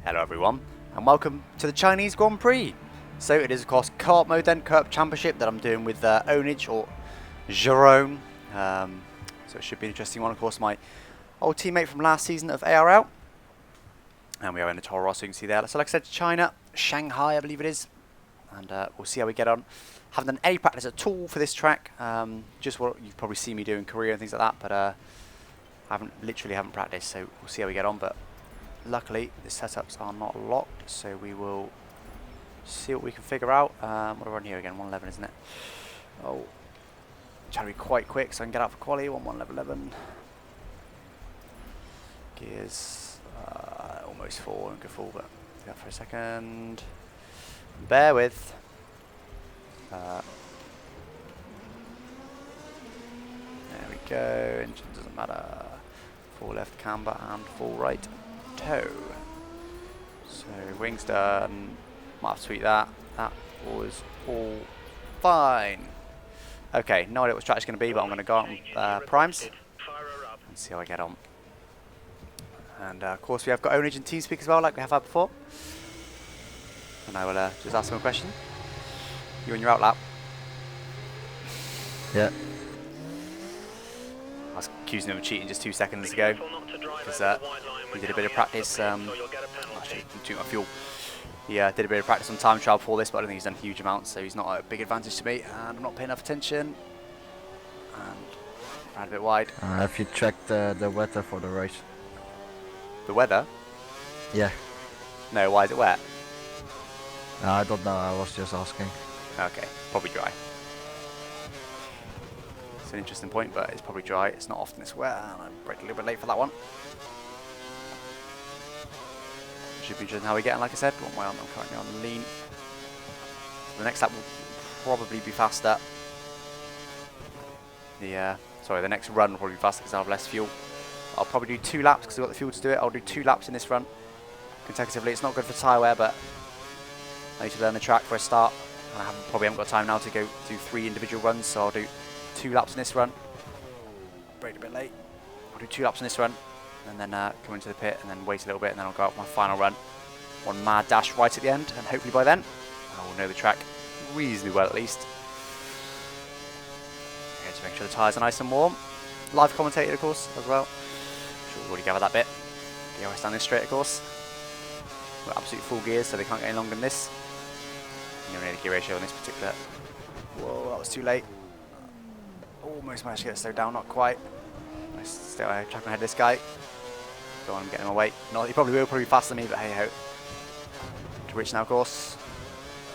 Hello everyone, and welcome to the Chinese Grand Prix. So it is of course co-op mode then, co-op championship that I'm doing with Ownage or Jerome. So it should be an interesting one. Of course, my old teammate from last season of ARL. And we are in the Toro Rosso, you can see there. So like I said, China, Shanghai I believe it is. And we'll see how we get on. Haven't done any practice at all for this track. Just what you've probably seen me do in Korea and things like that. But literally haven't practiced, so we'll see how we get on. But luckily, the setups are not locked, so we will see what we can figure out. What are we on here again? 111, isn't it? Oh, trying to be quite quick so I can get out for quali. 1111. Gears, almost full. Don't go full, but do that for a second. Bear with. There we go. Engine doesn't matter. Full left camber and full right toe. So wings done. Might have to tweak that. That was all fine. Okay, no idea what track it's going to be, but I'm going to go on primes and see how I get on. And of course we have got Ownage and TeamSpeak as well, like we have had before. And I will just ask him a question. You on your out lap? Yeah. I was accusing him of cheating just 2 seconds ago because we did a bit of practice. Actually, didn't my fuel. Yeah, did a bit of practice on time trial before this, but I don't think he's done huge amounts, so he's not a big advantage to me. And I'm not paying enough attention. And ran a bit wide. Have you checked the weather for the race? The weather? Yeah. No, why is it wet? I don't know, I was just asking. Okay, probably dry. It's an interesting point, but it's probably dry. It's not often it's wet, and I'm a little bit late for that one. Should be interesting how we get on, like I said. What am I on? I'm currently on lean. So the next lap will probably be faster. The next run will probably be faster because I'll have less fuel. I'll probably do 2 laps because I've got the fuel to do it. I'll do 2 laps in this run consecutively. It's not good for tyre wear, but I need to learn the track for a start. And I probably haven't got time now to go do 3 individual runs, so I'll do 2 laps in this run. Braked a bit late. I'll do 2 laps in this run, and then come into the pit, and then wait a little bit, and then I'll go out for my final run. One mad dash right at the end, and hopefully by then I will know the track reasonably well at least. Okay, to make sure the tyres are nice and warm. Live commentated, of course, as well. I'm sure we've already gathered that bit. DRS down this straight, of course. We're absolutely full gears, so they can't get any longer than this. You don't need a gear ratio on this particular. Whoa, that was too late. Almost managed to get it slowed down, not quite. Nice, still tracking ahead of this guy. Don't want him getting in my way. Not, he probably will, probably faster than me, but hey ho. To Rich now, of course.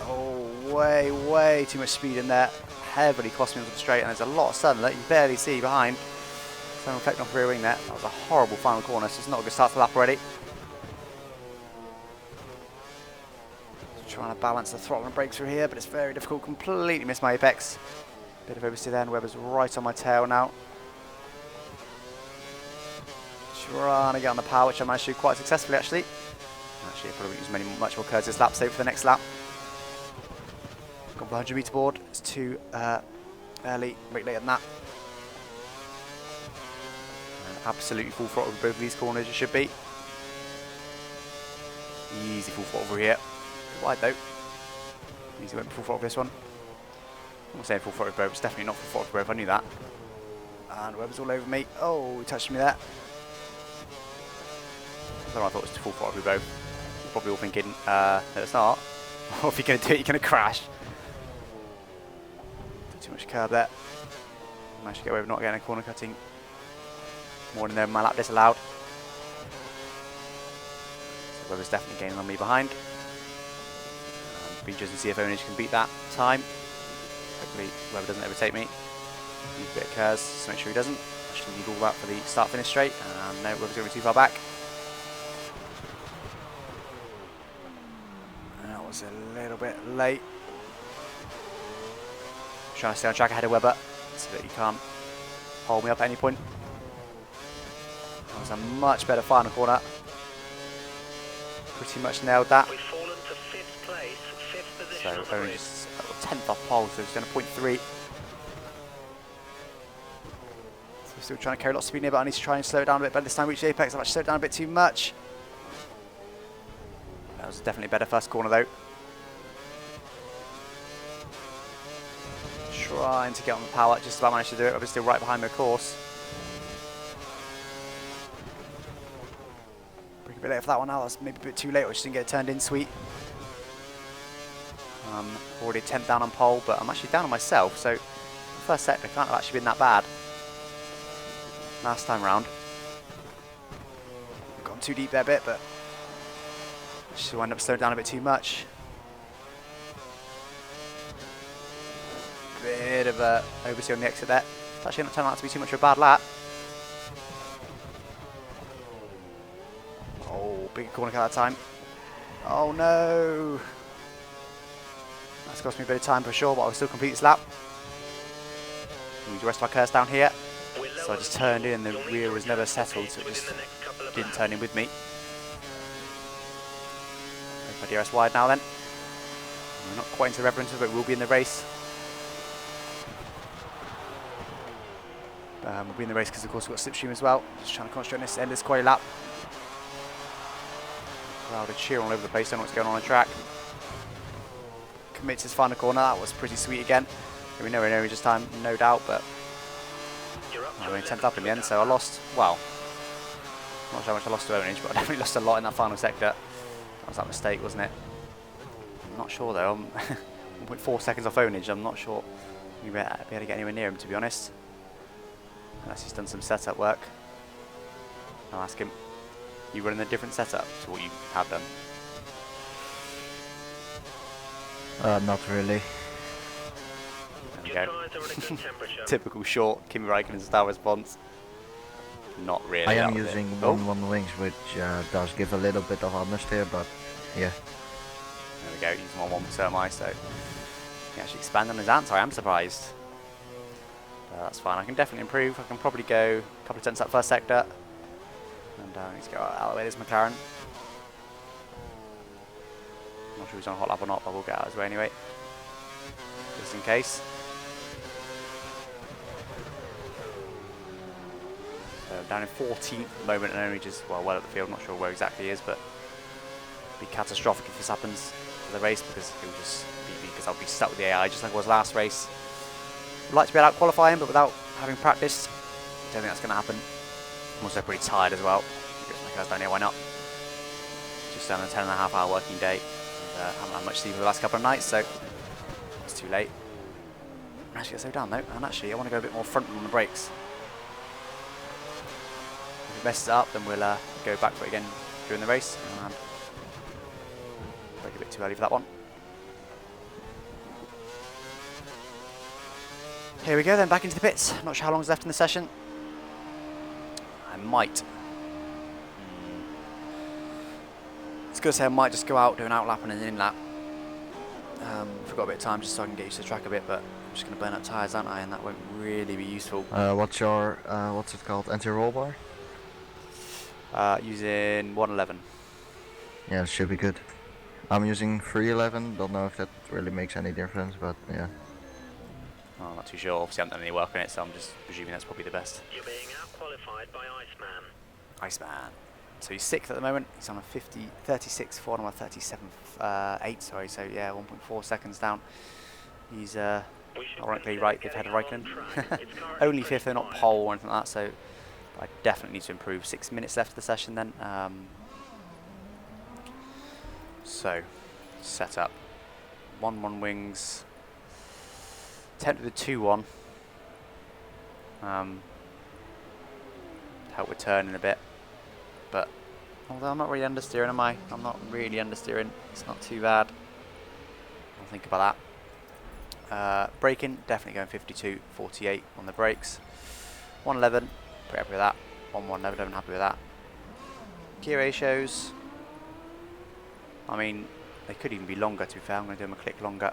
Oh, way too much speed in there. Heavily cost me onto the straight, and there's a lot of sun that you barely see behind. Sun reflecting off the rear wing there. That was a horrible final corner, so it's not a good start to the lap already. Trying to balance the throttle and brake through here, but it's very difficult. Completely missed my apex. Bit of oversteer there, and Webber's right on my tail now. Trying to get on the power, which I managed to do quite successfully actually. Actually, I probably won't use much more courteous laps over for the next lap. Got the 100 meter board. It's too early, break later than that. And absolutely full throttle with both of these corners, it should be. Easy full throttle over here. Wide though. Easy went full throttle for this one. I'm not saying full throttle for both, it's definitely not full throttle for both, I knew that. And Webber's all over me. Oh, he touched me there. I thought it was full throttle for both. You're probably all thinking, no it's not. What if you're going to do it, you're going to crash. Too much curb there. Managed to get away with not getting a corner cutting. More than my lap disallowed. So Webber's definitely gaining on me behind. Be interested to see if Ownage can beat that time. Hopefully Webber doesn't overtake me. Need a bit of curves, so make sure he doesn't. I should need all that for the start finish straight. And no, Webber's going to be too far back. And that was a little bit late. Trying to stay on track ahead of Webber so that he can't hold me up at any point. That was a much better final corner. Pretty much nailed that. So only just 10th off pole, so he's done a 0.3. So we're still trying to carry lots of speed here, but I need to try and slow it down a bit better this time. Reach the apex, I've actually slowed it down a bit too much. was definitely a better first corner though. Trying to get on the power, just about managed to do it, but still right behind me of course. Break a bit late for that one now, that's maybe a bit too late, I just didn't get it turned in sweet. Already a 10th down on pole, but I'm actually down on myself, so the first sector can't have actually been that bad last time round. Gone too deep there a bit, but just wind up slowing down a bit too much. Bit of a oversteer on the exit there. It's actually not turning out to be too much of a bad lap. Oh, big corner cut that time. Oh no! That's cost me a bit of time for sure, but I'll still complete this lap. The rest of my curves down here. So I just turned in, the rear was never settled, so it just didn't turn in with me. Make my DRS wide now then. We're not quite into the references, but we'll be in the race. We'll be in the race because of course we've got slipstream as well. Just trying to concentrate on this endless quarry lap. Crowd are cheering all over the place, don't know what's going on the track. Commit to this final corner, that was pretty sweet again. We know this time, no doubt, but I went 10th up in the end, so I lost, well, I'm not sure how much I lost to Ownage, but I definitely lost a lot in that final sector. That was that mistake, wasn't it? I'm not sure though, I'm 1.4 seconds off Ownage, I'm not sure we'll be able to get anywhere near him, to be honest. Unless he's done some setup work. I'll ask him, you running a different setup to what you have done? Not really. There we go. Typical short Kimi Räikkönen style response. Not really. I am using 1-1 wings, which does give a little bit of understeer, but yeah. There we go, using 1-1, so am I, so he actually expanded on his answer, I am surprised. That's fine, I can definitely improve. I can probably go a couple of tenths up first sector. And I need to go out of the way, there's McLaren. I'm not sure he's on a hot lap or not, but we'll get out of his way anyway. Just in case. Down in 14th at the moment and only just, well at the field, not sure where exactly he is, but it'll be catastrophic if this happens for the race because he'll just beat me because I'll be stuck with the AI just like it was last race. I'd like to be able to qualify him, but without having practiced, I don't think that's going to happen. I'm also pretty tired as well. Get my cars down here, why not? Just done a 10.5-hour working day. And, haven't had much sleep for the last couple of nights, so it's too late. Actually, let's go down though, and actually I want to go a bit more front on the brakes. If it messes it up, then we'll go back for it again during the race. And brake a bit too early for that one. Here we go then, back into the pits. Not sure how long's left in the session. I might. It's good to say I might just go out, do an out lap and an in lap. I've got a bit of time just so I can get used to the track a bit, but I'm just going to burn up tyres, aren't I? And that won't really be useful. What's your, what's it called, anti-roll bar? Using 111. Yeah, it should be good. I'm using 311, don't know if that really makes any difference, but yeah. Oh, I'm not too sure, obviously I haven't done any work on it, so I'm just presuming that's probably the best. You're being out-qualified by Iceman. Iceman. So he's 6th at the moment, he's on a 36, 4 on a 37.8, sorry, so yeah, 1.4 seconds down. He's ironically right ahead of Räikkönen. Only 5th, they're not pole or anything like that, so I definitely need to improve. 6 minutes left of the session then. So, set up. 1-1 wings. 10th with a 2-1. Help with turning a bit. But, although I'm not really understeering, am I? I'm not really understeering. It's not too bad. I'll think about that. Braking, definitely going 52, 48 on the brakes. 111, pretty happy with that. 117, happy with that. Gear ratios. I mean, they could even be longer to be fair. I'm going to do them a click longer.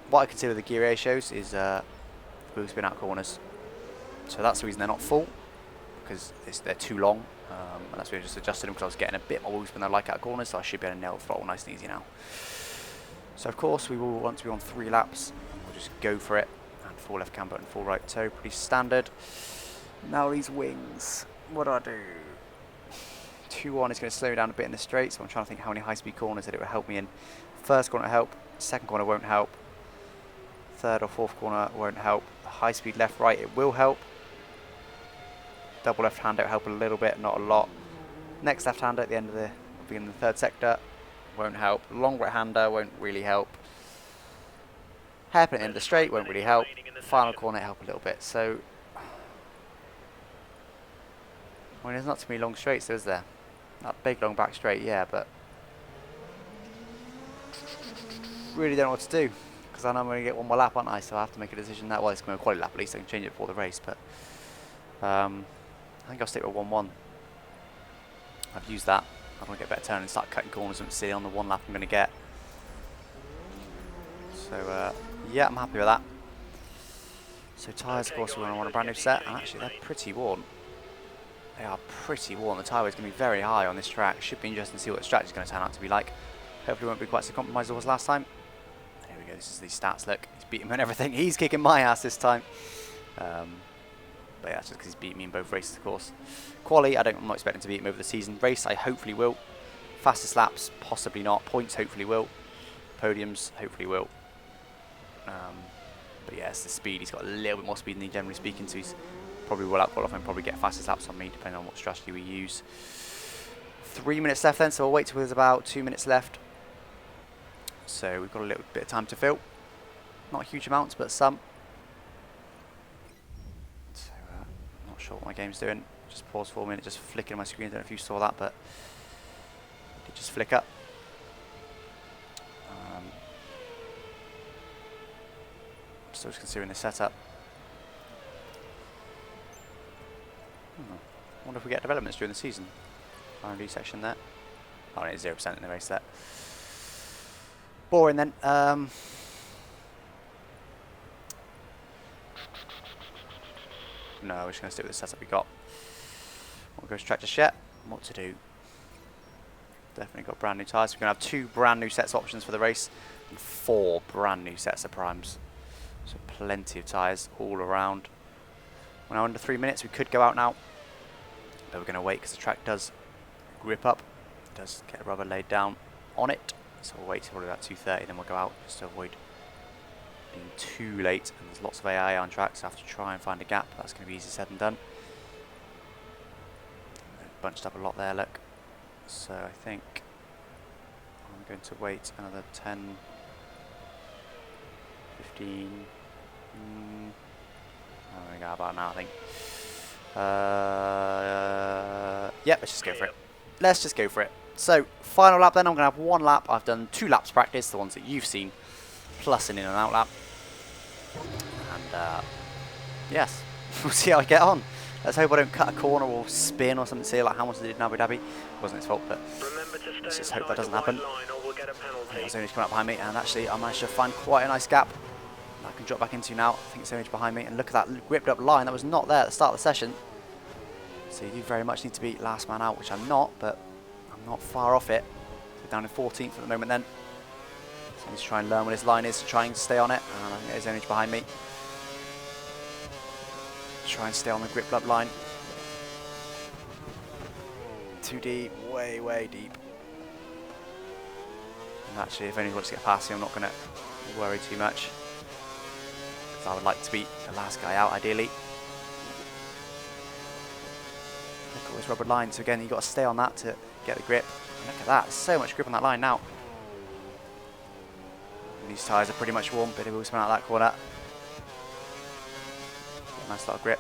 What I consider the gear ratios is wheel spin out corners. So that's the reason they're not full, because they're too long. And that's why I just adjusted them because I was getting a bit more wheel spin than I like out of corners, so I should be able to nail the throttle nice and easy now. So of course we will want to be on 3 laps. We'll just go for it. And full left camber and full right toe, pretty standard. Now these wings, what do I do? 2-1 is going to slow me down a bit in the straight, so I'm trying to think how many high-speed corners that it will help me in. First corner will help, second corner won't help, third or fourth corner won't help. High-speed left-right, it will help. Double left-hander will help a little bit, not a lot. Next left-hander at the end of the beginning of the third sector won't help. Long right-hander won't really help. Hairpin at the end of the straight won't really help. Final corner help a little bit. So, well, there's not too many long straights, though, is there? That big long back straight, yeah, but really don't know what to do because I know I'm going to get one more lap, aren't I? So I have to make a decision that. Well, it's going to be a quality lap at least. I can change it before the race, but I think I'll stick with 1-1. I've used that. I want to get a better turn and start cutting corners and see on the one lap I'm going to get. So yeah, I'm happy with that. So tyres, of course, we're going to want a brand new set, and actually they're pretty worn. They are pretty worn. The tyre weight is going to be very high on this track. Should be interesting to see what the strategy is going to turn out to be like. Hopefully it won't be quite so compromised as it was last time. There we go, this is the stats, look. He's beating me on everything. He's kicking my ass this time. But yeah, it's just because he's beaten me in both races, of course. Quali, I'm not expecting to beat him over the season. Race, I hopefully will. Fastest laps, possibly not. Points, hopefully will. Podiums, hopefully will. But yeah, it's the speed. He's got a little bit more speed than he generally speaking, so he's probably will out-qualify and probably get fastest laps on me, depending on what strategy we use. 3 minutes left then, so we'll wait till there's about 2 minutes left. So we've got a little bit of time to fill. Not huge amounts, but some. So not sure what my game's doing. Just pause for a minute, just flicking on my screen. I don't know if you saw that, but it did just flicker. Still just considering the setup. I wonder if we get developments during the season. R&D section there. Oh, it's 0% in the race there. Boring then. No, we're just going to stick with the setup we got. We'll go to track to Shet. What to do? Definitely got brand new tyres. We're going to have 2 brand new sets of options for the race and 4 brand new sets of primes. So plenty of tyres all around. We're now under 3 minutes. We could go out now, but we're going to wait because the track does grip up. It does get rubber laid down on it. So we'll wait till probably about 2:30, then we'll go out just to avoid being too late. And there's lots of AI on track, so I have to try and find a gap. That's going to be easier said than done. Bunched up a lot there, look. So I think I'm going to wait another 10, 15. We got about now, I think. Yep, let's just go for it. Let's just go for it. So, final lap then. I'm going to have 1 lap. I've done 2 laps practice, the ones that you've seen, plus an in and out lap. And, yes, we'll see how I get on. Let's hope I don't cut a corner or spin or something silly like Hamilton did in Abu Dhabi. It wasn't his fault, but let's just hope that doesn't happen. There's Ownage coming up behind me, and actually I managed to find quite a nice gap I can drop back into now. I think it's Ownage behind me, and look at that gripped up line that was not there at the start of the session. So you do very much need to be last man out, which I'm not, but I'm not far off it. We're down in 14th at the moment then. So I need to try and learn what his line is to try and stay on it, and I think there's Ownage behind me. Try and stay on the gripped up line. Too deep, way, way deep. And actually, if anyone wants to get past me, I'm not going to worry too much. I would like to beat the last guy out, ideally. Look at this rubber line. So again, you've got to stay on that to get the grip. And look at that. There's so much grip on that line now. And these tyres are pretty much warm, but they will spin out that corner. Nice little grip.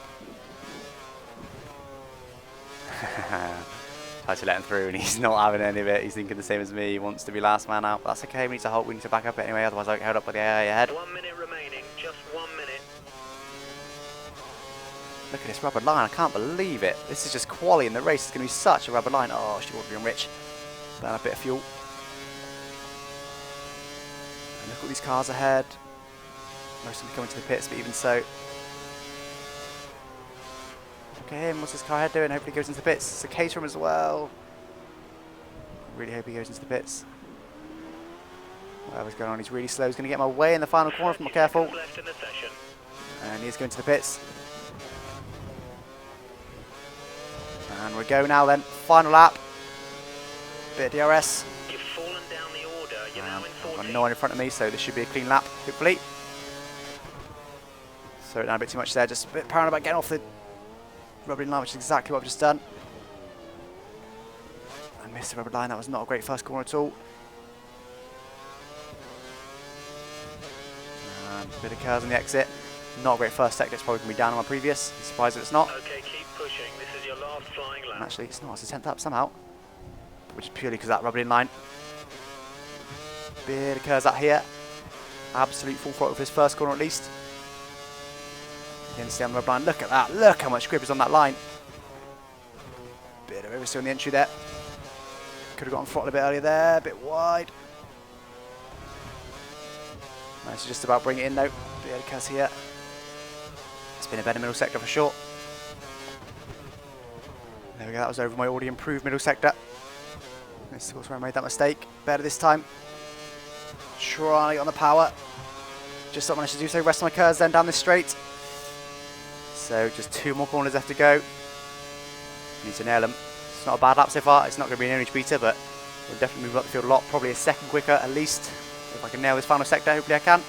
Tried to let him through and he's not having any of it. He's thinking the same as me. He wants to be last man out. But that's okay. We need to hold. We need to back up it anyway. Otherwise I get held up by the AI ahead. 1 minute remaining. Just 1 minute. Look at this rubber line. I can't believe it. This is just quali in the race. It's going to be such a rubber line. Oh, she would be rich. Burn a bit of fuel. And look at these cars ahead. Most of them coming to the pits, but even so. Look at him. What's his car ahead doing? Hopefully he goes into the pits. It's a Caterham as well. Really hope he goes into the pits. Whatever's going on, he's really slow. He's going to get my way in the final corner if I'm not careful. And he's going to the pits. And we go now then. Final lap. bit of DRS. You've fallen down the order. You're now in I've got 14th. no one in front of me, so this should be a clean lap, hopefully. Slow it down a bit too much there, just a bit paranoid about getting off the rubber line, which is exactly what I've just done. I missed the rubber line, that was not a great first corner at all. And a bit of curves on the exit. Not a great first sector, it's probably going to be down on my previous. I'm surprised that it's not. Okay, keep pushing. This is your last flying And lap. actually, it's not, it's a 10th up somehow. Which is purely because of that rubber line. Bit of curves out here. Absolute full throttle for this first corner at least. Again, stay on the rubber line. Look at that. Look how much grip is on that line. Bit of oversteer on the entry there. Could have gotten throttle a bit earlier there. A bit wide. Nice to just about bring it in though. Bit of curves here. It's been a better middle sector for sure. There we go. That was over my already improved middle sector. This is where I made that mistake. Better this time. Trying to get on the power. Just not managed to do so. Rest of my curves then down this straight. So just 2 more corners left to go. Need to nail them. It's not a bad lap so far. It's not going to be an Ownage beater, but we'll definitely move up the field a lot. Probably a second quicker at least. If I can nail this final sector, hopefully I can.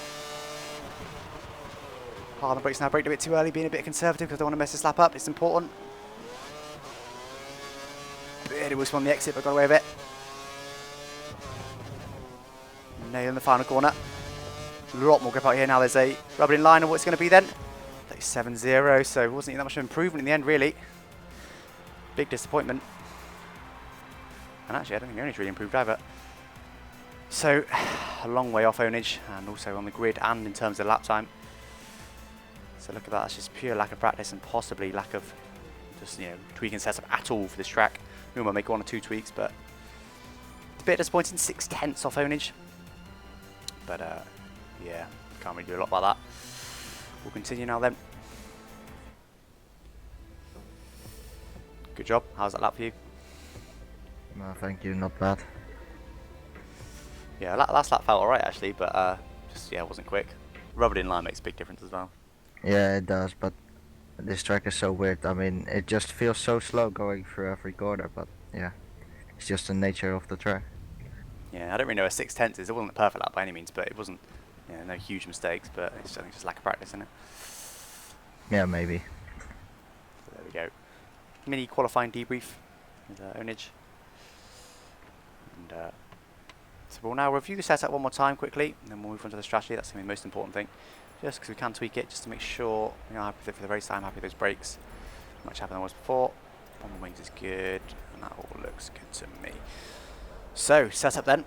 Hard on the brakes now. Braked a bit too early, being a bit conservative because I don't want to mess this lap up. It's important. Bit of whistle on the exit, but got away with it. Nailing the final corner. A lot more grip out here now. There's a rubber in line of what it's going to be then. 37.0, so it wasn't that much of an improvement in the end, really. Big disappointment. And actually, I don't think Ownage really improved either. So, a long way off Ownage, and also on the grid, and in terms of lap time. So look at that, it's just pure lack of practice, and possibly lack of just, you know, tweaking setup at all for this track. We might make 1 or 2 tweaks, but it's a bit disappointing. 6/10 off Ownage. But yeah, can't really do a lot about that. We'll continue now then. Good job. How's that lap for you? No, thank you, not bad. Yeah, last lap felt alright actually, but just yeah, it wasn't quick. Rubbered in line makes a big difference as well. Yeah, it does, but this track is so weird. I mean, it just feels so slow going through every corner, but yeah, it's just the nature of the track. Yeah, I don't really know where 6/10 is. It wasn't a perfect lap by any means, but it wasn't, yeah, no huge mistakes, but it's I think just lack of practice in it. Yeah, maybe. So there we go. Mini qualifying debrief with Ownage. And so we'll now review the setup one more time quickly, and then we'll move on to the strategy. That's going to be the most important thing. Just because we can tweak it, just to make sure we are happy with it for the race. I'm happy with those brakes. Much happier than I was before. On the wings is good, and that all looks good to me. So, setup then.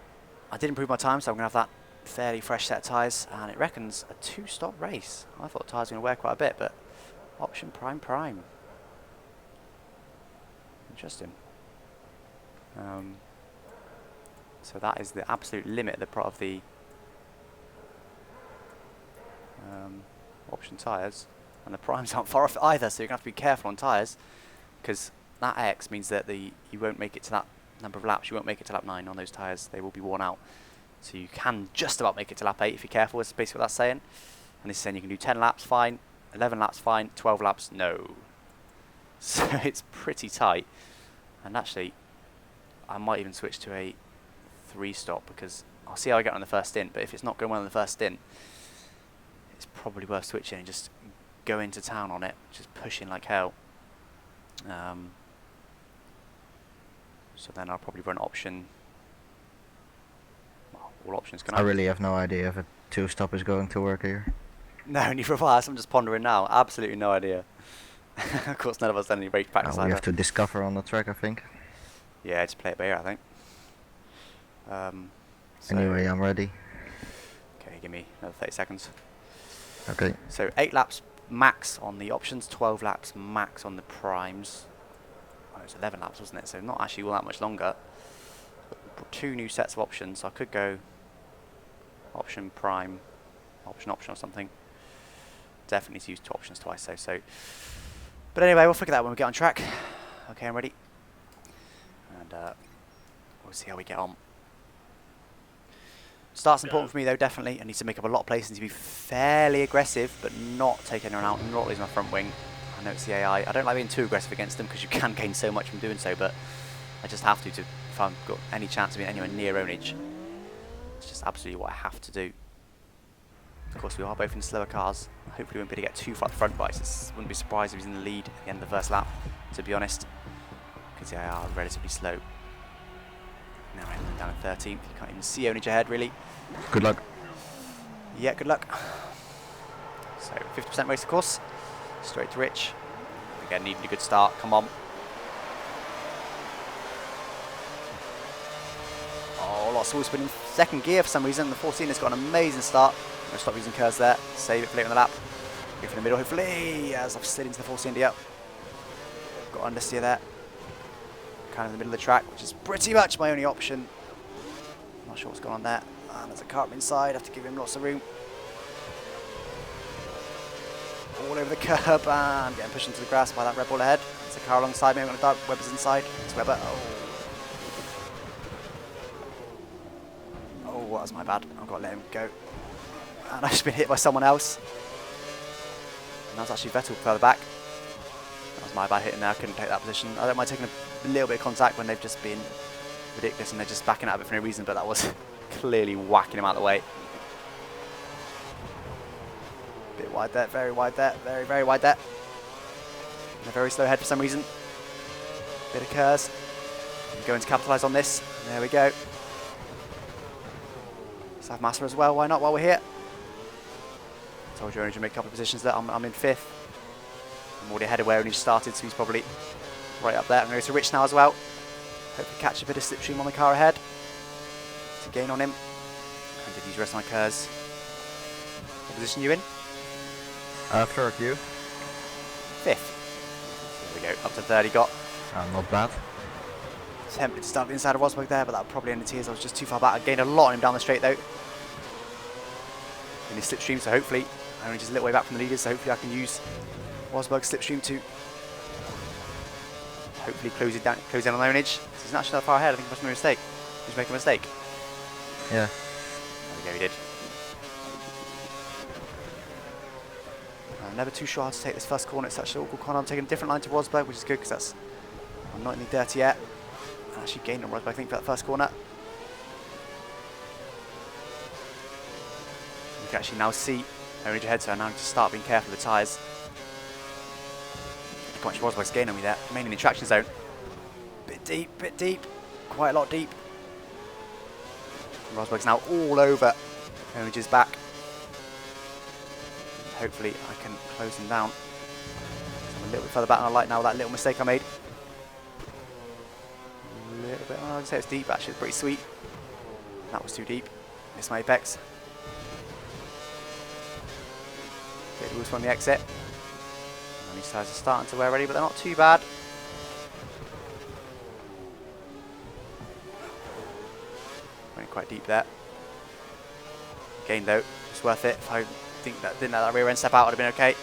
I did improve my time, so I'm going to have that fairly fresh set of tyres, and it reckons a 2-stop race. I thought tyres were going to wear quite a bit, but option prime. Interesting. So that is the absolute limit of the option tyres, and the primes aren't far off either, so you're going to have to be careful on tyres, because that X means that you won't make it to that number of laps. You won't make it to lap 9 on those tyres. They will be worn out. So you can just about make it to lap 8 if you're careful, is basically what that's saying. And this is saying you can do 10 laps, fine. 11 laps, fine. 12 laps, no. So it's pretty tight. And actually, I might even switch to a 3-stop, because I'll see how I get on the first stint. But if it's not going well on the first stint, it's probably worth switching and just go into town on it, just pushing like hell. So then I'll probably run option. Well, all options can I really have no idea if a 2-stop is going to work here. No, neither of us. I'm just pondering now. Absolutely no idea. Of course, none of us done any race practice We either. have to discover on the track, I think. Yeah, just play it by ear, I think. So Anyway, I'm ready. okay, give me another 30 seconds. Okay. So 8 laps max on the options, 12 laps max on the primes. Oh, it was 11 laps, wasn't it? So not actually all that much longer. 2 new sets of options. So I could go option prime, option or something. Definitely need to use 2 options twice though. So, but anyway, we'll figure that out when we get on track. Okay, I'm ready. And we'll see how we get on. Start's important for me though, definitely. I need to make up a lot of places, to be fairly aggressive, but not take anyone out, not lose my front wing. I know it's the AI. I don't like being too aggressive against them because you can gain so much from doing so, but I just have to if I've got any chance of being anywhere near Ownage. It's just absolutely what I have to do. Of course, we are both in slower cars. Hopefully we won't be able to get too far at the front, but I wouldn't be surprised if he's in the lead at the end of the first lap, to be honest. Because they are relatively slow. Now I'm down in 13th. You can't even see Ownage ahead, really. Good luck. Yeah, good luck. So 50% race, of course. Straight to Rich. Again, needing a good start. Come on. Oh, lots of wheel spin in second gear for some reason. The 14 has got an amazing start. I'm going to stop using curves there. Save it for later in the lap. Go for the middle, hopefully, as I've slid into the 14 up. Got understeer there. Kind of in the middle of the track, which is pretty much my only option. Not sure what's going on there. And there's a car inside. I have to give him lots of room. All over the curb and getting pushed into the grass by that Red Bull ahead. There's a car alongside me. I'm going to dive. Webber's inside. It's Webber. Oh, that was my bad. I've got to let him go. And I've just been hit by someone else. And that was actually Vettel further back. That was my bad hitting there. I couldn't take that position. I don't mind taking a little bit of contact when they've just been ridiculous and they're just backing out of it for no reason, but that was clearly whacking him out of the way. Bit wide there, very wide there, very, very wide there. And a very slow head for some reason. Bit of curves. I'm going to capitalise on this. There we go. Let's have Massa as well, why not, while we're here? Told you Ownage would make a couple of positions there. I'm in 5th. I'm already ahead of where Ownage started, so he's probably right up there. I'm going to go to Rich now as well. Hopefully catch a bit of slipstream on the car ahead to gain on him. And did use the rest of my curves. What position are you in? 3rd, you? 5th. There we go, up to 3rd he got. Not bad. Tempted to start the inside of Rosberg there, but that would probably end the tears. I was just too far back. I gained a lot on him down the straight though. In his slipstream, so hopefully, I'm just a little way back from the leaders, so hopefully I can use Rosberg's slipstream to hopefully close in on Ownage. So he's not actually that far ahead. I think he must make a mistake. He's making a mistake. Yeah. There we go, he did. I'm never too sure how to take this first corner. It's such an awkward corner. I'm taking a different line to Rosberg, which is good because I'm not in the dirty yet. I actually gained on Rosberg, I think, for that first corner. You can actually now see Ownage ahead, so I now need to start being careful with the tyres. Look how much Rosberg's gained on me there, mainly in the traction zone. Bit deep, quite a lot deep. And Rosberg's now all over Onage's back. Hopefully I can close him down. I'm a little bit further back than I like now with that little mistake I made. A little bit, I would say it's deep actually, it's pretty sweet. That was too deep. Missed my apex. Get the wheels from the exit. And these tyres are starting to wear ready, but they're not too bad. Went quite deep there. Again though, it's worth it. If I didn't let that rear end step out, I'd have been okay.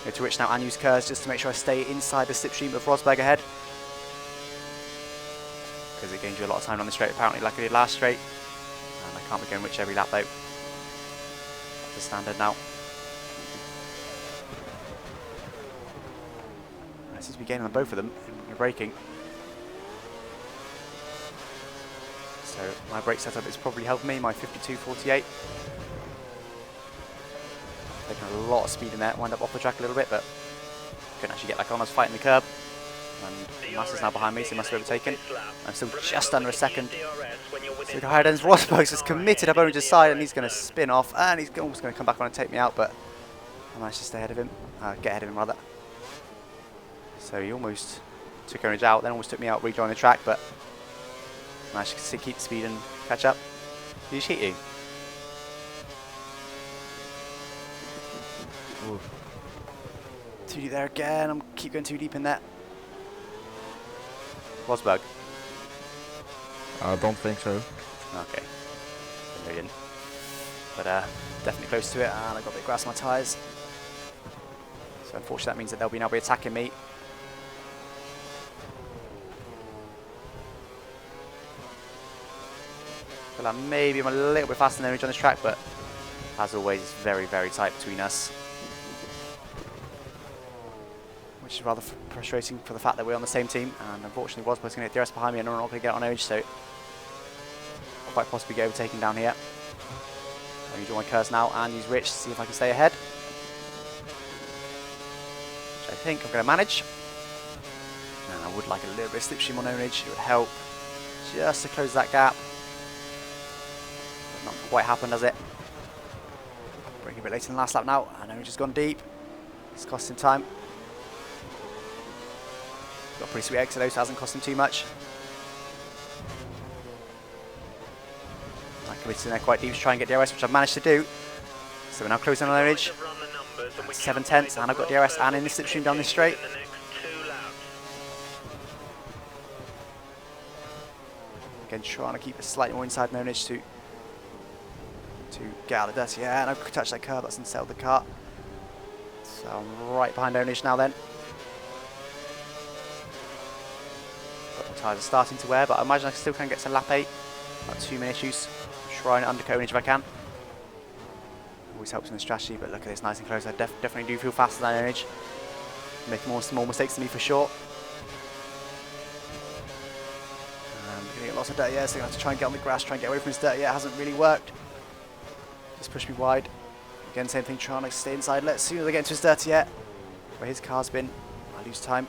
Go to Rich now and use curves just to make sure I stay inside the slipstream of Rosberg ahead. Because it gains you a lot of time on the straight, apparently, like I did last straight. And I can't be going Rich every lap though. That's the standard now. I seem to be gaining on both of them. You're braking. So my brake setup is probably helping me, my 52-48. Taking a lot of speed in there, wind up off the track a little bit, but couldn't actually get back on. I was fighting the curb, and Massa's now behind me, so he must be overtaken. I'm still just under a second. So the higher ends, Rosberg's just committed up Onage's side, and he's going to spin off, and he's almost going to come back on and take me out, but I managed to stay ahead of him, get ahead of him rather. So he almost took Ownage out, then almost took me out, rejoining the track, but managed to keep the speed and catch up. Did he cheat you? Ooh. Too deep there again. I'm keep going too deep in there. Rosberg. I don't think so. Okay. No, he didn't. But definitely close to it, and I got a bit of grass on my tyres. So unfortunately that means that they'll now be attacking me. Feel like maybe I'm a little bit faster than Ownage on this track, but as always, it's very, very tight between us. which is rather frustrating for the fact that we're on the same team, and unfortunately was supposed to get DRS behind me and I'm not going to get on Ownage, so quite possibly get overtaken down here. I'm going to draw my curse now and use Rich to see if I can stay ahead, which I think I'm going to manage. And I would like a little bit of slipstream on Ownage, it would help just to close that gap. But not quite happened, does it? Breaking a bit later than the last lap now, and Ownage has gone deep. It's costing time. Got a pretty sweet exit though, so it hasn't cost him too much. I committed in there quite deep to try and get DRS, which I've managed to do. So we're now closing on Ownage. 7 tenths, and I've got DRS and in the slipstream down this straight. Again, trying to keep it slightly more inside Ownage to get out of the dirty air, and I could touch that curb, that's unsettled the car. So I'm right behind Ownage now then. Got my tyres are starting to wear, but I imagine I still can get to lap 8. About 2 minute issues. Trying to undercut Ownage if I can. Always helps in the strategy, but look at this, nice and close. I definitely do feel faster than Ownage. Making more small mistakes than me for sure. And we're going to get lots of dirty air, so I'm going to have to try and get on the grass, try and get away from this dirty air. It hasn't really worked. Just pushed me wide. Again, same thing, trying to stay inside. Let's see as I get into his dirty air, where his car's been. I lose time.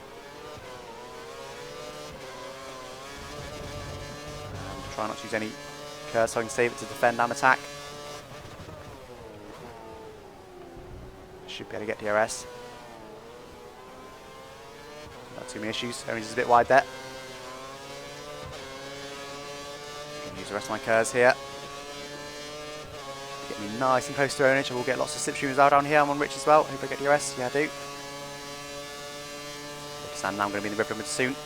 And try not to use any curve so I can save it to defend and attack. Should be able to get DRS. Not too many issues. Ownage is a bit wide there. Use the rest of my curves here. Get me nice and close to Ownage. I will get lots of slipstreamers out down here. I'm on Rich as well. Hope I get DRS. Yeah, I do. And now I'm going to be in the river limit soon.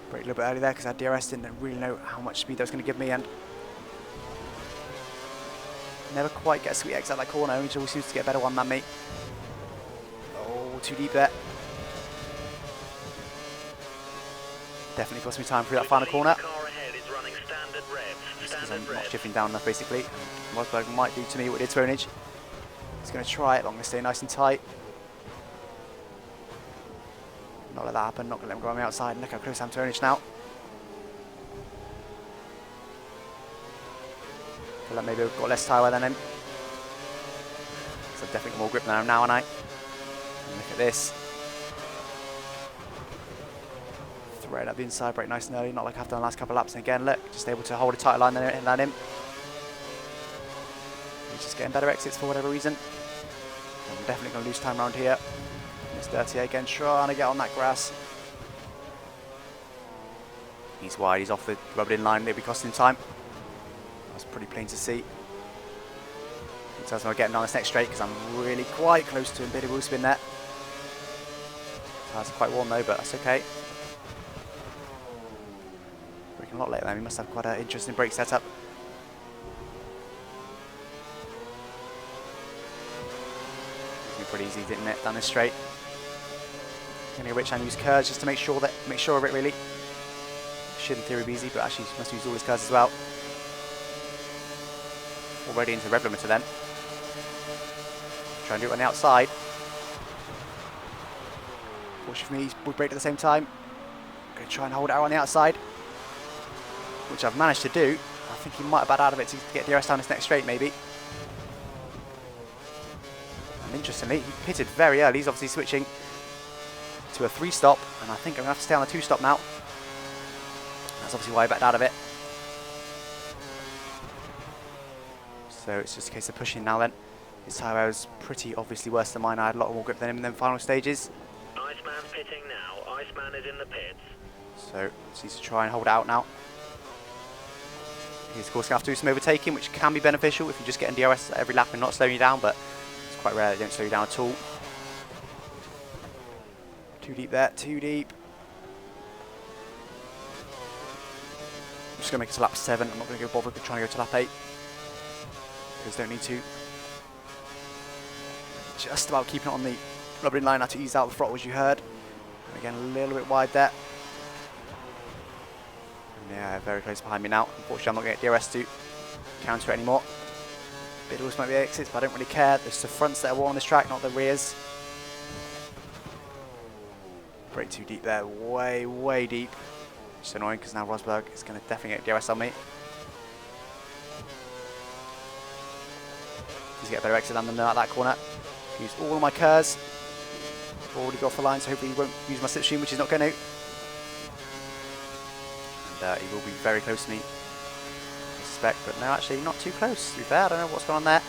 Brake a little bit early there because I had DRS, didn't really know how much speed that was going to give me, and never quite get a sweet exit out that corner. Ownage always seems to get a better one than me. Oh, too deep there. Definitely cost me time through that final corner. Because I'm not shifting down enough basically. Rosberg might do to me what it did to Ownage. He's going to try it, but I'm going to stay nice and tight. Not let that happen, not going to let him go on the outside. And look how close I am to Ownage now. Feel like maybe I've got less tyre wear than him. So I've definitely got more grip than I am now, haven't I? And look at this. Thread up the inside, brake nice and early, not like I've done the last couple of laps. And again, look, just able to hold a tighter line than him. He's just getting better exits for whatever reason. I'm definitely going to lose time around here. It's dirty again, trying to get on that grass. He's wide, he's off the rubbed in line, it'll be costing time. That's pretty plain to see. He tells me I'm getting down this next straight because I'm really quite close to him. Bit of wheel spin there. Tires are quite warm though, but that's okay. Braking a lot later then, he must have quite an interesting brake setup. Pretty easy, didn't it? Down this straight. Gonna Rich and use curves just to make sure of it really. Should in theory be easy, but actually must use all his curves as well. Already into rev limiter then. Try and do it on the outside. Fortunately for me, he's brake at the same time. Gonna try and hold it out on the outside, which I've managed to do. I think he might have bad out of it to get DRS down this next straight maybe. And interestingly, he pitted very early. He's obviously switching to a 3-stop, and I think I'm going to have to stay on a 2-stop now. That's obviously why I backed out of it. So it's just a case of pushing now then. His tyre wear was pretty obviously worse than mine. I had a lot more grip than him in the final stages. Iceman's pitting now. Iceman is in the pits. So just needs to try and hold it out now. He's of course going to have to do some overtaking, which can be beneficial if you're just getting DRS every lap and not slowing you down, but quite rare they don't slow you down at all. Too deep there, too deep. I'm just going to make it to lap 7. I'm not going to go bother trying to go to lap 8. Because I don't need to. Just about keeping it on the rubber in line now to ease out the throttle as you heard. And again, a little bit wide there. And yeah, very close behind me now. Unfortunately, I'm not going to get DRS to counter it anymore. Bit also might be exits, but I don't really care. It's the fronts that are worn on this track, not the rears. Brake too deep there, way, way deep. It's annoying because now Rosberg is going to definitely get DRS on me. He's get a better exit than them out that corner. Use all of my curves. Already got off the line, so hopefully he won't use my slipstream, which he's not going to. And he will be very close to me, I suspect, but no, actually not too close, to be fair. I don't know what's going on there.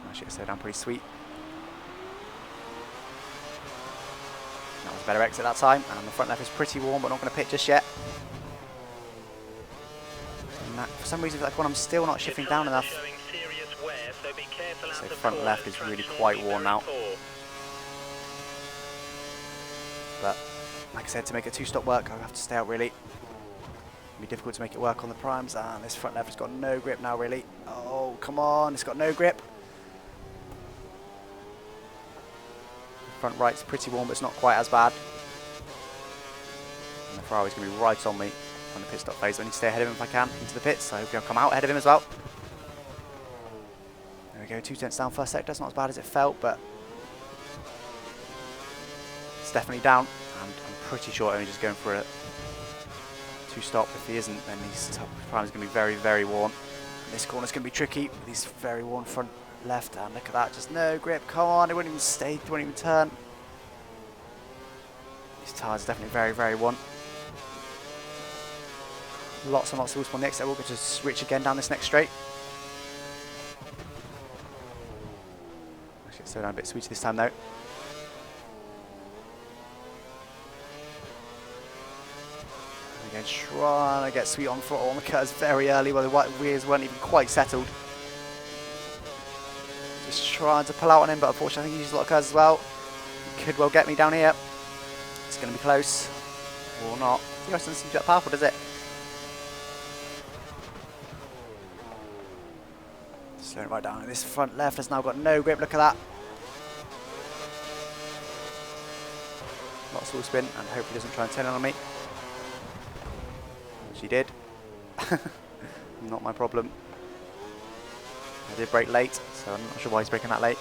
Actually, slow down pretty sweet. That was a better exit that time, and the front left is pretty warm, but not going to pit just yet. And that, for some reason, for that one, I'm still not shifting down enough. So front left is really quite worn now. But like I said, to make a two-stop work, I'll have to stay out really. It'll be difficult to make it work on the primes, and this front left has got no grip now really. Oh, come on, it's got no grip. Front right's pretty warm, but it's not quite as bad. And the Ferrari's going to be right on me on the pit stop phase. I need to stay ahead of him if I can into the pits, so hopefully I'll come out ahead of him as well. There we go, 2 tenths down first sector. It's not as bad as it felt, but it's definitely down. And I'm pretty sure only just going for a two-stop. If he isn't, then his top prime is going to be very, very worn. And this corner's going to be tricky with these very worn front left. And look at that, just no grip. Come on, it won't even stay, it won't even turn. These tyres are definitely very, very worn. Lots and lots of wheels on the exit. We'll go to switch again down this next straight. Slow down a bit sweeter this time though. And again, trying to get sweet on throttle on the curves very early while the white rears weren't even quite settled. Just trying to pull out on him, but unfortunately I think he used a lot of curves as well. He could well get me down here. It's going to be close. Or not. The doesn't seem that powerful, does it? Slowing right down. This front left has now got no grip. Look at that. Lots of spin, and hope he doesn't try and turn in on me. Which he did. Not my problem. I did brake late, so I'm not sure why he's braking that late.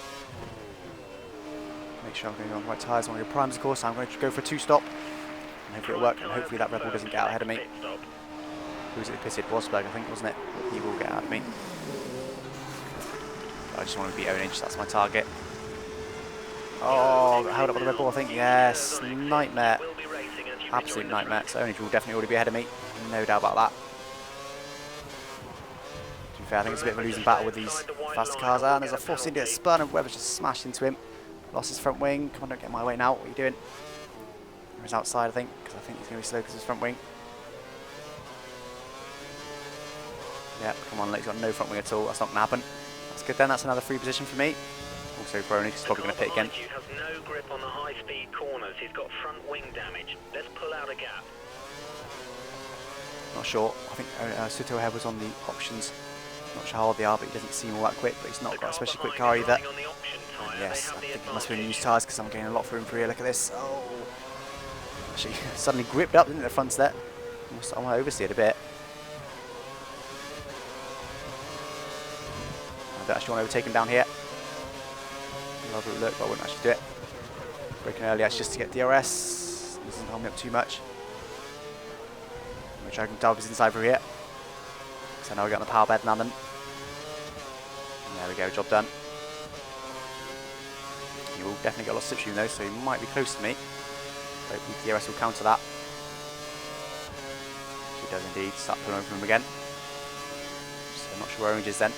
Make sure I'm going on the right tyres on your primes, of course. I'm going to go for a two-stop, and hopefully it'll work, and hopefully that Red Bull doesn't get out ahead of me. Who was it that pitted? Rosberg, I think, wasn't it? He will get out of me. I just want to beat Ownage, that's my target. Oh, got held up by the Red Bull, I think. Yes, nightmare. Absolute nightmare. So Ownage will definitely already be ahead of me. No doubt about that. To be fair, I think it's a bit of a losing battle with these faster cars. And there's a Force India spun, and Webber's just smashed into him. Lost his front wing. Come on, don't get in my way now. What are you doing? He's outside, I think, because I think he's going to be slow because of his front wing. Yeah, come on, he's got no front wing at all. That's not going to happen. That's good then. That's another free position for me. Also, Ownage is probably going to pit again. He has no grip on the high-speed corners. He's got front wing damage. Let's pull out a gap. Not sure. I think Suto Head was on the options. Not sure how hard they are, but he doesn't seem all that quick. But he's not got a especially quick car either. Yes, I think it must have been used tyres because I'm getting a lot for him for here. Look at this. Oh, actually, suddenly gripped up, didn't it, the fronts there? I want to oversteer it a bit. I don't actually want to overtake him down here. I'll have a look, but I wouldn't actually do it. Braking early, that's just to get DRS. Doesn't hold me up too much. I'm going to try and dive his inside through here. Because I know I get on the power bed now then. And there we go, job done. He will definitely get a lot of slipstream though, so he might be close to me. Hopefully DRS will counter that. He does indeed. Start pulling over him again. So I'm not sure where Ownage is then.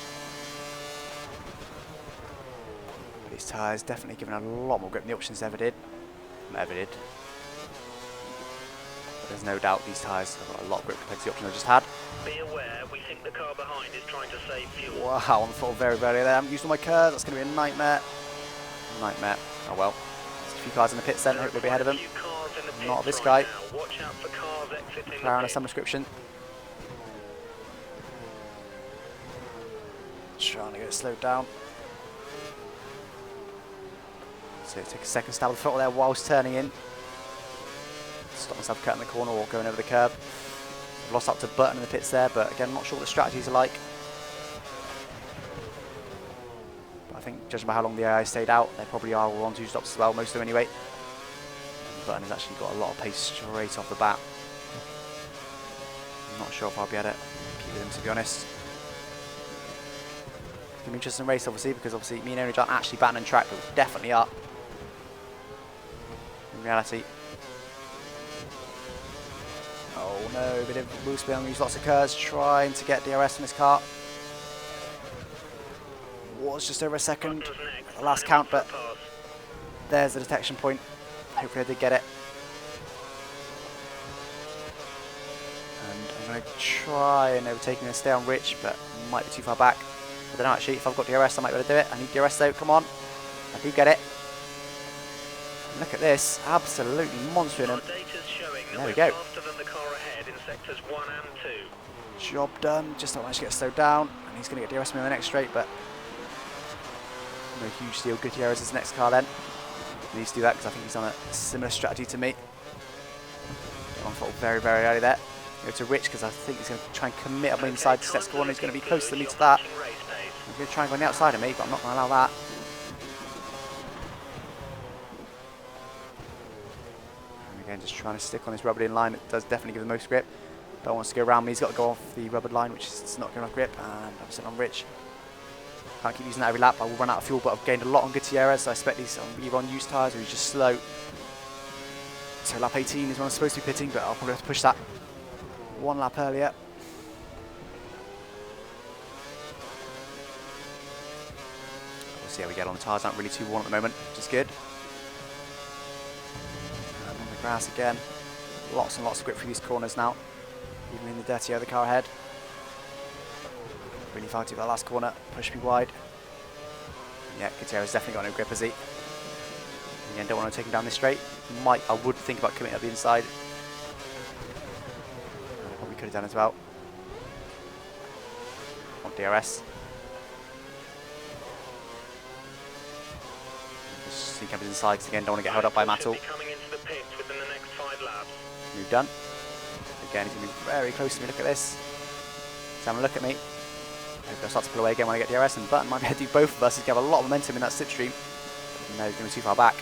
These tyres definitely giving a lot more grip than the options ever did. But there's no doubt these tyres have got a lot of grip compared to the option I just had. Be aware, we think the car behind is trying to save fuel. Wow, on the throttle very, very there. I haven't used all my curves. That's going to be a nightmare. Nightmare. Oh well. There's a few cars in the pits then. I hope we'll be ahead of them. Not this guy. McLaren of some description. Trying to get it slowed down. So take a second stab of the throttle there whilst turning in. Stop myself cutting the corner or going over the curb. I've lost out to Button in the pits there, but again, I'm not sure what the strategies are like. But I think, judging by how long the AI stayed out, they probably are all on 2 stops as well, most of them anyway. And Button has actually got a lot of pace straight off the bat. I'm not sure if I'll be able to keep with him, to be honest. It's going to be an interesting race, obviously, because obviously me and Ownage aren't actually batting on track, but we definitely are. In reality. Oh no, bit of wheel spin, use lots of curves, trying to get DRS from this car. Was just over a second, the last count, but there's the detection point. Hopefully I did get it. And I'm going to try and overtaking and stay on Rich, but might be too far back. I don't know actually, if I've got DRS I might be able to do it. I need DRS though, come on. I do get it. And look at this, absolutely monstering him. There we go. Job done, just don't manage to get slowed down. And he's going to get DRS me on the next straight, but no huge deal. Gutierrez is his next car then. He needs to do that because I think he's on a similar strategy to me. Get on fault very, very early there. Go to Rich because I think he's going to try and commit up inside to set corner. He's going to be closer than me to that. He's going to try and go on the outside of me, but I'm not going to allow that. And again, just trying to stick on this rubbered in line. It does definitely give the most grip. Don't want to go around me. He's got to go off the rubbered line, which is not good enough grip. And I'm sitting on Rich. Can't keep using that every lap. I will run out of fuel, but I've gained a lot on Gutierrez, so I expect he's either on used tyres or he's just slow. So lap 18 is when I'm supposed to be pitting, but I'll probably have to push that 1 lap earlier. We'll see how we get on. The tyres aren't really too worn at the moment, which is good. And on the grass again. Lots and lots of grip through these corners now. Even in the dirty other car ahead. Really fighting for that last corner, push me wide. Yeah, Gutierrez definitely got no grip, has he? Again, don't want to take him down this straight. I would think about coming up the inside. I probably could have done as well. On DRS. Just sneak up his inside because again, don't want to get held up by Mattel. Move done. Again, he's going to be very close to me. Look at this. He's having a look at me. I'll start to pull away again when I get DRS, and Button might be able to do both of us. He's got a lot of momentum in that slipstream. No, he's going to be too far back.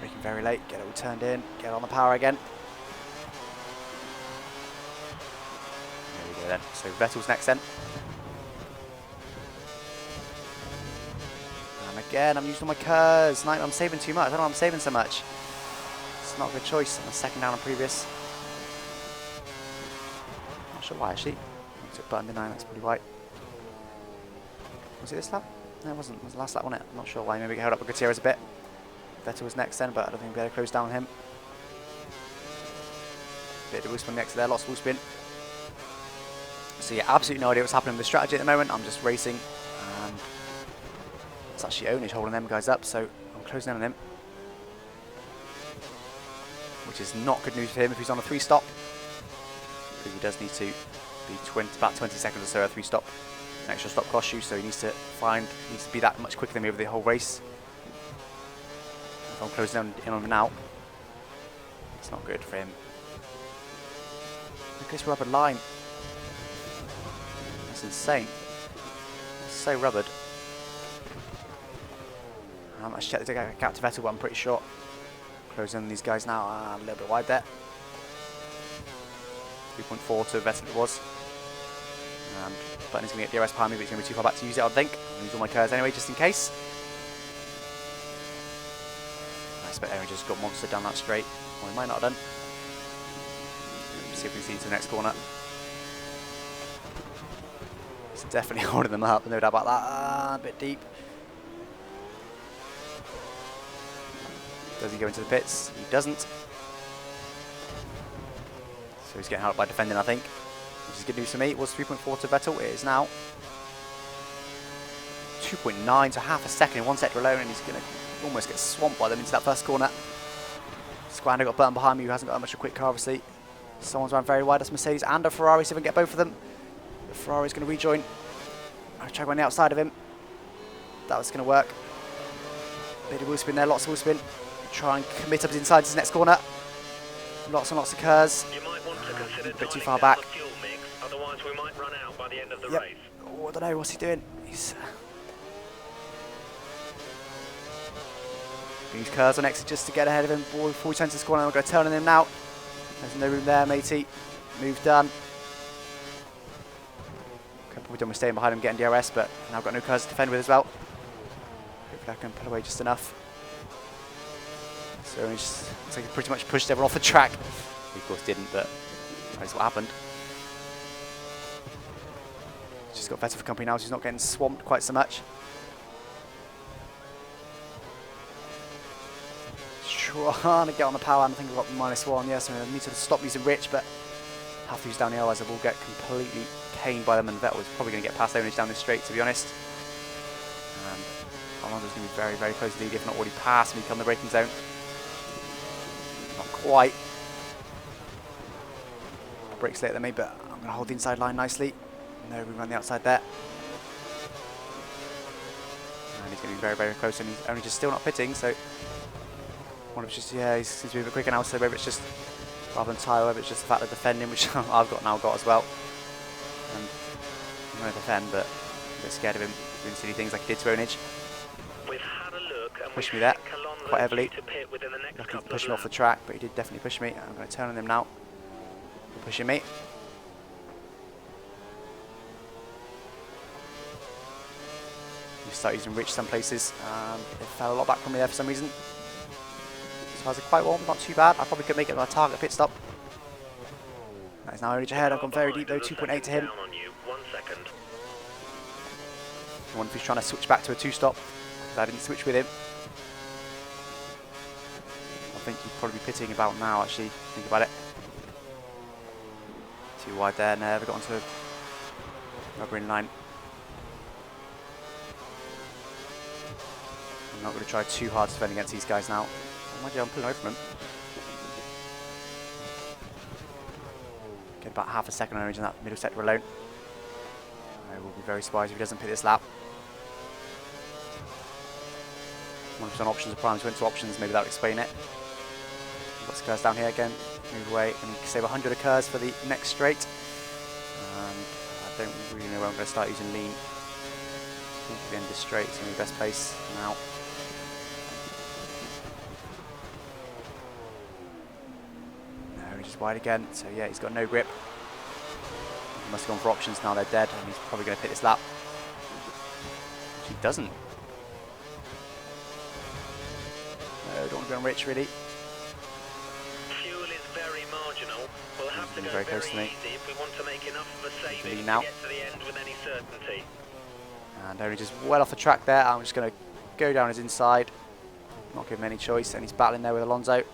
Braking very late, get it all turned in, get on the power again. There we go then. So Vettel's next then. And again, I'm using all my curves. I'm saving too much. I don't know why I'm saving so much. It's not a good choice. I'm a second down on previous. Not sure why actually. I took Button, didn't I? That's probably why. Was it this lap? No, it wasn't. It was the last lap, wasn't it? I'm not sure why. Maybe get held up with Gutierrez a bit. Vettel was next then, but I don't think we'll be able to close down on him. Bit of wheel spin next to there, lots of wheel spin. So yeah, absolutely no idea what's happening with the strategy at the moment. I'm just racing, and it's actually Ownage holding them guys up, so I'm closing in on him. Which is not good news for him if he's on a 3-stop. Because he does need to be about 20 seconds or so a 3-stop. An extra stop costs you, so he needs to be that much quicker than me over the whole race. If I'm closing in on him now, it's not good for him. Look at this rubbered line. That's insane. It's so rubbered. I haven't actually checked the gap to Vettel, but I'm pretty sure. Closing on these guys now, a little bit wide there. 3.4 to Vettel it was. And Button's going to get DRS behind me, but he's going to be too far back to use it, I think. I'll use all my curves anyway, just in case. I expect Aaron just got monster down that straight. Well, he might not have done. Let's see if we can see into the next corner. He's definitely holding them up, no doubt about that. A bit deep. Does he go into the pits? He doesn't. So he's getting held up by defending, I think. Which is good news for me. It was 3.4 to Vettel. It is now 2.9, so half a second in one sector alone, and he's going to almost get swamped by them into that first corner. Squander got Button behind me, who hasn't got that much of a quick car, obviously. Someone's run very wide. That's Mercedes and a Ferrari, so if we can get both of them. The Ferrari's going to rejoin. I'll try going the outside of him. That was going to work. Bit of wheel spin there, lots of wheel spin. Try and commit up his inside to his next corner. Lots and lots of cars. You might want to consider A bit too dialing far down back. the fuel mix, otherwise we might run out by the end of the Yep. race. Oh, I don't know, what's he doing? He's these cars on exit just to get ahead of him before he turns to the corner. I'm going to turn on him now. There's no room there, matey. Move done. Couple done with staying behind him, getting DRS, but now I've got no cars to defend with as well. Hopefully I can pull away just enough. So he just looks like he pretty much pushed everyone off the track. He of course didn't, but that's what happened. He's just got better for company now, so he's not getting swamped quite so much. Trying to get on the power, and I think I've got -1. Yes, I need to stop using Rich, but have to use down here, otherwise I will get completely caned by them, and Vettel is probably going to get past Ownage down this straight, to be honest. And Alonso's going to be very, very close to lead, if not already past me come the braking zone. Not quite. Brakes later than me, but I'm going to hold the inside line nicely. No room around the outside there. And he's going to be very, very close, and he's only just still not pitting, so one of it's just, yeah, he seems to be a bit quicker now, so whether it's just, rather than tyre, whether it's just the fact of defending, which I've got as well. And I'm going to defend, but I'm a bit scared of him doing silly things like he did to Ownage. We've had a look and Pushed we me there think Alonso's quite heavily. due to pit within the next Luckily couple pushed of me off the laps. track, but he did definitely push me. I'm going to turn on him now. He's pushing me. You start using Rich some places. It fell a lot back from me there for some reason. So I was quite warm, not too bad. I probably could make it my target pit stop. That is now Ownage ahead. I've gone very deep though, 2.8 to him. Down on you, 1 second. I wonder if he's trying to switch back to a 2-stop, because I didn't switch with him. I think he'd probably be pitting about now, actually. Think about it. Too wide there, never got onto a rubber in line. I'm not going to try too hard to defend against these guys now. Mind you, I'm pulling away from him. Get about half a second on Ownage in that middle sector alone. I will be very surprised if he doesn't pit this lap. When he's on options, the primes went to options, maybe that would explain it. Got some cars down here again, move away, and save 100 of cars for the next straight. And I don't really know where I'm going to start using lean. I think at the end of this straight is going to be the best place now. No, he's just wide again, so yeah, he's got no grip. He must have gone for options, now they're dead, and he's probably going to pit this lap. Which he doesn't. No, don't want to go on Rich really. Fuel is very marginal. We'll have to go very very close to me. easy if we want to make enough of a saving to now. get to the end with any certainty. And Ownage just well off the track there. I'm just going to go down his inside, not give him any choice, and he's battling there with Alonso.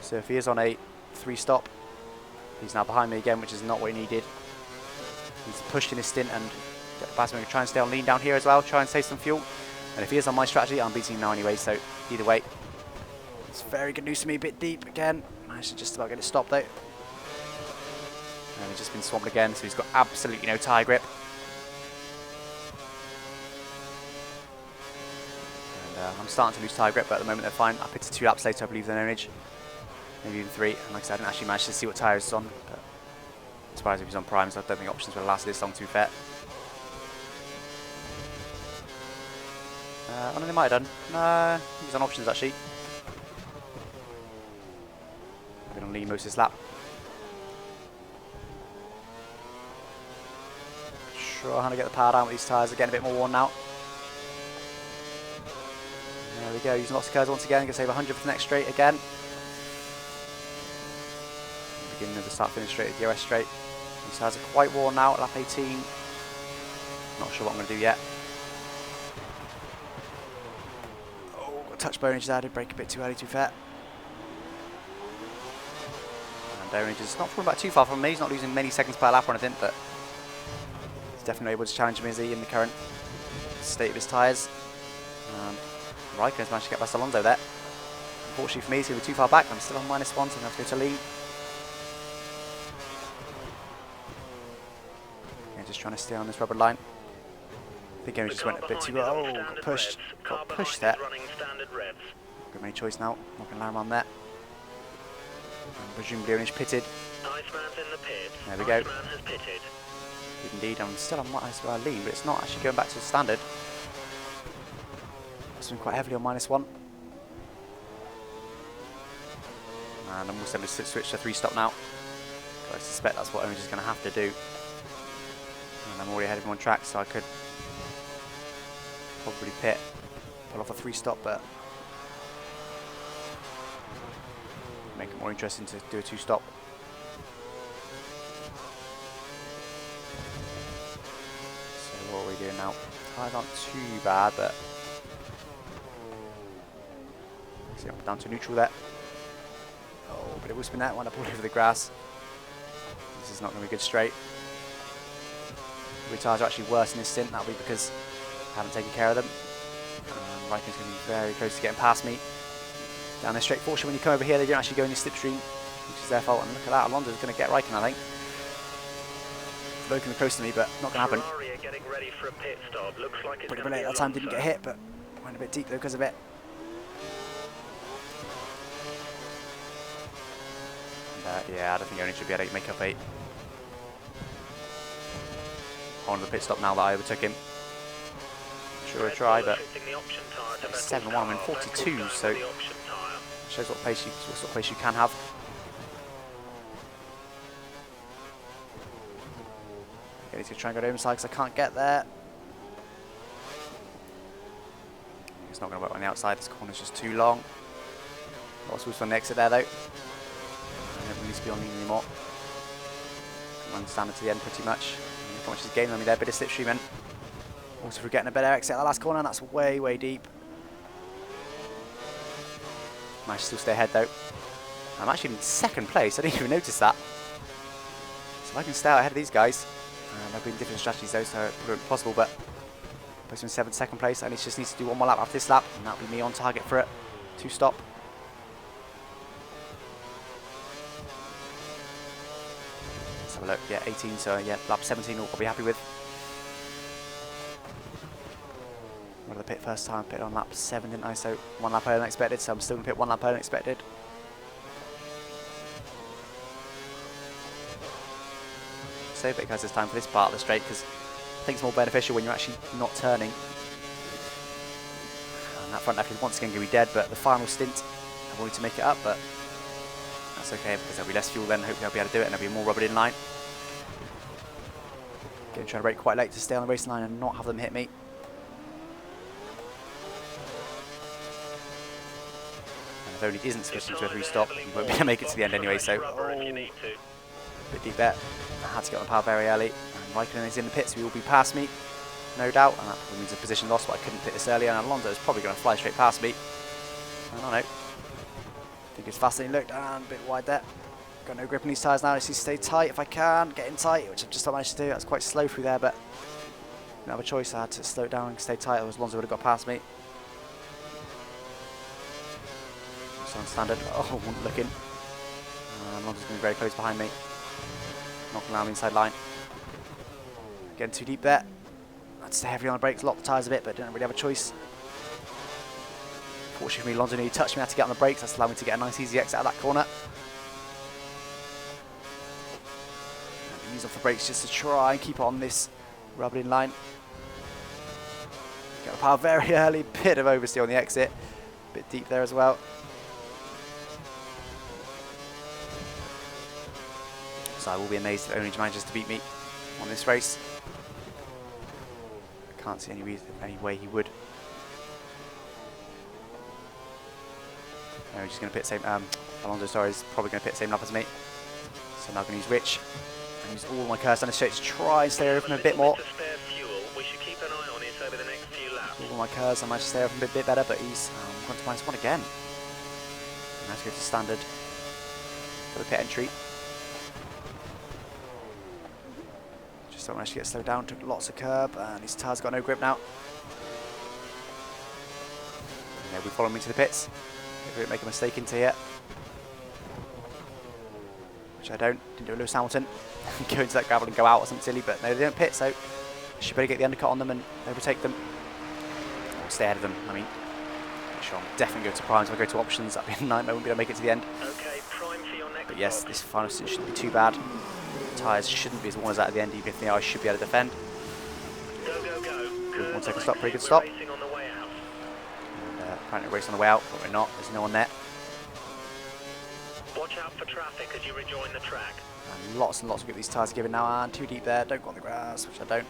So if he is on a 3-stop, he's now behind me again, which is not what he needed. He's pushed in his stint and get past me. I'm going to try and stay on lean down here as well, try and save some fuel. And if he is on my strategy, I'm beating him now anyway, so either way. It's very good news to me, a bit deep again. Managed to just about get it stopped though. And he's just been swamped again, so he's got absolutely no tyre grip. I'm starting to lose tyre grip, but at the moment they're fine. I pitted 2 laps later, I believe, than Ownage. Maybe even 3. And like I said, I didn't actually manage to see what tyre he's on. But I'm surprised if he's on prime, so I don't think options would have lasted this long, to be fair. Oh no, they might have done. No, he was on options actually. I've been on lean most of this lap. Trying to get the power down with these tyres. They're getting a bit more worn now. There we go, using lots of curves once again. Going to save 100 for the next straight again. Beginning of the start-finish straight, the DRS straight. These tyres are quite worn now at lap 18. Not sure what I'm going to do yet. Oh, got touch by Ownage there. I did brake a bit too early, to be fair. And Ownage is not falling back too far from me. He's not losing many seconds per lap or anything, but he's definitely able to challenge me, is he, in the current state of his tyres. Raikkonen's managed to get past Alonso there. Unfortunately for me, he's going to be too far back. I'm still on -1, so I'm going to have to go to lean. Yeah, just trying to stay on this rubber line. I think I just went a bit too low. Oh, got pushed. Got pushed there. Got many choice now. Not going to land on there. And presumably Ownage pitted. Iceman's in the pits. There we go. Iceman has pitted. Indeed, I'm still on my lead, but it's not actually going back to the standard. It's been quite heavily on -1. And I'm also going to switch to 3-stop now. I suspect that's what Ownage is going to have to do. And I'm already ahead of him on track, so I could probably pull off a 3-stop, but make it more interesting to do a 2-stop. So what are we doing now? Tires aren't too bad, but see, I'm down to neutral there. Oh, but it will spin that one up all over the grass. This is not going to be a good straight. The tires are actually worse in this stint. That'll be because I haven't taken care of them. Raikkonen's going to be very close to getting past me. Down this straight. Fortunately, when you come over here, they don't actually go in your slipstream, which is their fault. And look at that, Alonso's going to get Raikkonen, I think. Logan close to me, but not going to happen. Ferrari are getting ready for a pit stop. Looks like it's Pretty gonna be late that time, didn't Alonso. get hit, but went a bit deep though because of it. And, yeah, I don't think Ownage should be able to make up 8. On the pit stop now that I overtook him. Sure, a try, but 7-1, I'm in 42, so shows what sort of pace you can have. I need to try and go to inside because I can't get there. It's not going to work on the outside. This corner's just too long. Lots of wheels on the exit there though. I don't really need to be on lean anymore. Run standard to the end pretty much. Look how much he's gaining on me there. Bit of slipstream in. Also for getting a better exit at the last corner, and that's way, way deep. Managed to still stay ahead though. I'm actually in 2nd place. I didn't even notice that. So I can stay out ahead of these guys. There have been different strategies though, so it wouldn't be possible, but place him in 2nd place. I just need to do one more lap after this lap, and that'll be me on target for it. 2-stop. Let's have a look. Yeah, 18, so yeah, lap 17 I'll be happy with. Went to the pit first time, pit on lap 7, didn't I? So 1 lap earlier than expected, so I'm still going to pit 1 lap earlier than expected. Save it guys this time for this part of the straight, because I think it's more beneficial when you're actually not turning. And that front left is once again going to be dead, but the final stint I wanted to make it up, but that's okay because there'll be less fuel then. Hopefully I'll be able to do it and there'll be more rubber in line. Again, trying to brake quite late to stay on the racing line and not have them hit me. And if Ownage isn't switching to a 3-stop, he won't be able to make it to the end anyway, so bit deep there. I had to get on the power very early, and Raikkonen is in the pits, so he will be past me, no doubt, and that probably means a position loss, but I couldn't pit this earlier, and Alonso is probably going to fly straight past me. I don't know. I think it's faster than he looked, and a bit wide there. Got no grip on these tyres now, I just need to stay tight if I can, get in tight, which I've just not managed to do. That's quite slow through there, but didn't have a choice. I had to slow it down and stay tight, otherwise Alonso would have got past me. Just on standard. Oh, wasn't looking. Alonso's going to be very close behind me. Knocking around the inside line. Getting too deep there. I had to stay heavily on the brakes, lock the tyres a bit, but didn't really have a choice. Fortunately for me, Alonso nearly touched me, I had to get on the brakes. That's allowed me to get a nice easy exit out of that corner. And use off the brakes just to try and keep on this rubber in line. Get the power very early, bit of oversteer on the exit. Bit deep there as well. So I will be amazed if Ownage manages to beat me on this race. I can't see any way he would. Ownage is going to pit same. Alonso, sorry, is probably going to pit same lap as me. So now I'm going to use Rich and use all my curves down the straight to try and stay away from him a bit more. All my curves, I managed to stay away from him a bit better, but he's gone to -1 again. And now to go to standard for the pit entry. So I managed to get slowed down, took lots of curb, and his tyre's got no grip now. And they'll be following me to the pits. If we don't make a mistake into here. Which I don't. Didn't do a Lewis Hamilton. Go into that gravel and go out or something silly, but no, they don't pit, so I should better get the undercut on them and overtake them. Or stay ahead of them, I mean. Make sure I'm definitely going to primes if I go to options. That'd be a nightmare, I wouldn't be able to make it to the end. Okay, prime for your next But yes, this final stint shouldn't be too bad. Tyres shouldn't be as worn as out at the end, even if they are, I should be able to defend. Go, go, go. 1 second stop, pretty good stop. Racing on the way out. And apparently race on the way out, but we're not, there's no one there. Watch out for traffic as you rejoin the track. And lots of grip these tyres are giving now, and too deep there, don't go on the grass, which I don't.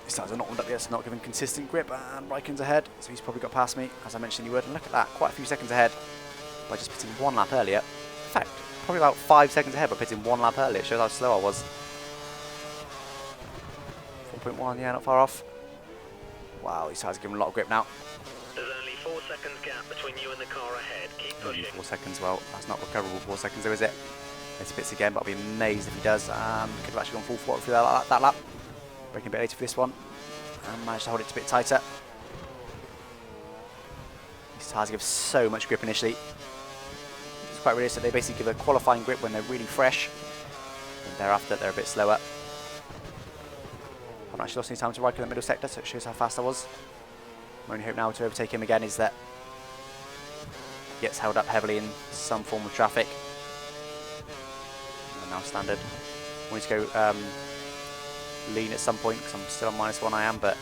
These tyres are not warmed up yet, so not giving consistent grip, and Raikkonen's ahead, so he's probably got past me, as I mentioned he would, and look at that, quite a few seconds ahead by just pitting 1 lap earlier. In fact, probably about 5 seconds ahead by pitting 1 lap earlier, it shows how slow I was. 4.1, yeah, not far off. Wow, these tyres are giving a lot of grip now. There's only 4 seconds gap between you and the car ahead. Keep Only pushing. 4 seconds, well, that's not recoverable 4 seconds though, is it? There's bits again, but I'll be amazed if he does. Could have actually gone full throttle through that lap. Braking a bit later for this one. And managed to hold it a bit tighter. These tyres give so much grip initially. It's quite realistic. They basically give a qualifying grip when they're really fresh. And thereafter, they're a bit slower. I haven't actually lost any time to Raikkonen in the middle sector, so it shows how fast I was. My only hope now to overtake him again is that he gets held up heavily in some form of traffic. And now standard. I want to go lean at some point because I'm still on -1, I am, but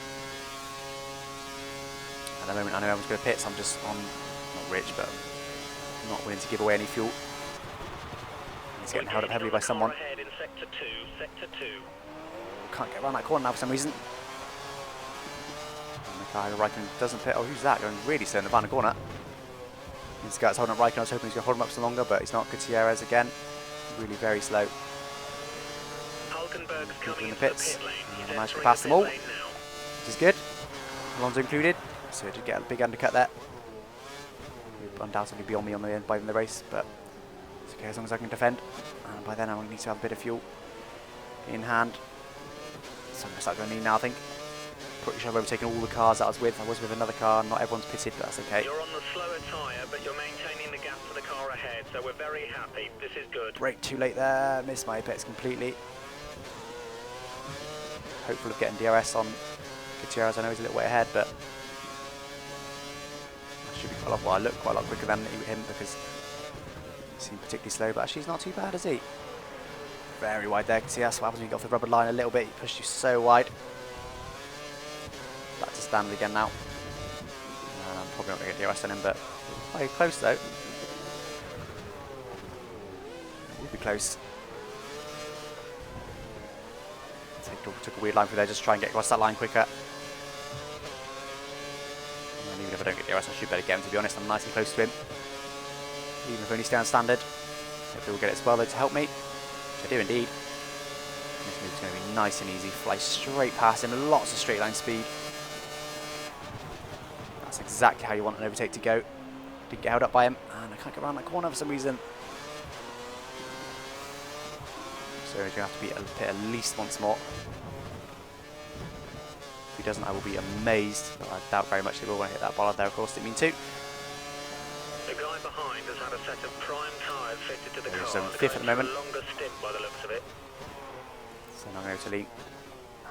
at the moment I know everyone's going to pit, so I'm just on, not rich, but I'm not willing to give away any fuel. He's getting held up heavily by someone. Ahead in sector 2, sector 2. Can't get around that corner now for some reason. And the guy Raikkonen doesn't pit. Oh, who's that? Going really slow in the final corner. This guy's holding up Raikkonen. I was hoping he's going to hold him up some longer, but he's not. Gutierrez again. Really very slow. Hulkenberg's coming In the into pits. pit lane. He's And I managed to entering pass the them all, pit lane now. which is good. Alonso included. So did get a big undercut there. He'll undoubtedly be on me on the end by the race, but it's okay as long as I can defend. And by then I need to have a bit of fuel in hand. So I'm going to start going lean now, I think. Pretty sure I've overtaken all the cars that I was with. I was with another car, not everyone's pitted, but that's okay. You're on the slower tyre, but you're maintaining the gap to the car ahead, so we're very happy. This is good. Brake too late there, missed my apex completely. Hopeful of getting DRS on Gutierrez. I know he's a little way ahead, but I should be quite a lot, well, I look quite a lot quicker than him because he seemed particularly slow, but actually he's not too bad, is he? Very wide there. See, that's what happens when you get off the rubber line a little bit. He pushed you so wide. Back to standard again now. I'm probably not going to get DRS on him, but quite close though. It would be close. Took a weird line through there, just try and get across that line quicker. And even if I don't get DRS, I should better get him, to be honest. I'm nice and close to him. Even if I only stay on standard. Hopefully we'll get it as well though to help me. I do indeed. This move's going to be nice and easy. Fly straight past him, lots of straight line speed. That's exactly how you want an overtake to go. Didn't get held up by him, and I can't get around that corner for some reason. So he's going to have to be pit at least once more. If he doesn't, I will be amazed, but I doubt very much he will want to hit that bollard there. Of course, didn't mean to. The guy behind has had a set of prime tyres fitted to the car. He's on fifth at the moment. A longer stint by the looks of it. So now I'm going to lean.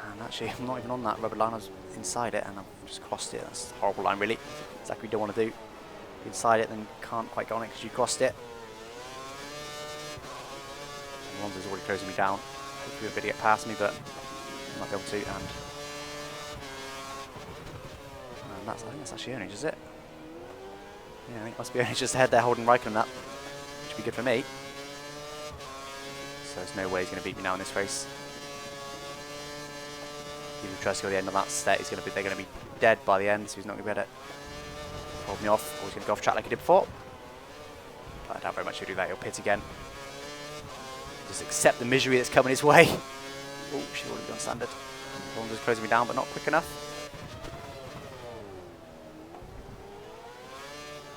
And actually, I'm not even on that rubber line. I was inside it, and I've just crossed it. That's a horrible line, really. Exactly what you don't want to do. Inside it, then can't quite go on it because you crossed it. Alonso's already closing me down. Hopefully he'll be able to get past me, but I might be able to. And that's, I think that's actually Ownage, is it? Yeah, I think it must be Ownage just ahead there holding Raikkonen up, which would be good for me. So there's no way he's going to beat me now in this race. Even if he tries to go to the end on that set, they're going to be dead by the end, so he's not going to be able to hold me off, or he's going to go off track like he did before. But I doubt very much he'll do that. He'll pit again. Just accept the misery that's coming his way. Oh, she's already gone standard. Alonso's closing me down, but not quick enough.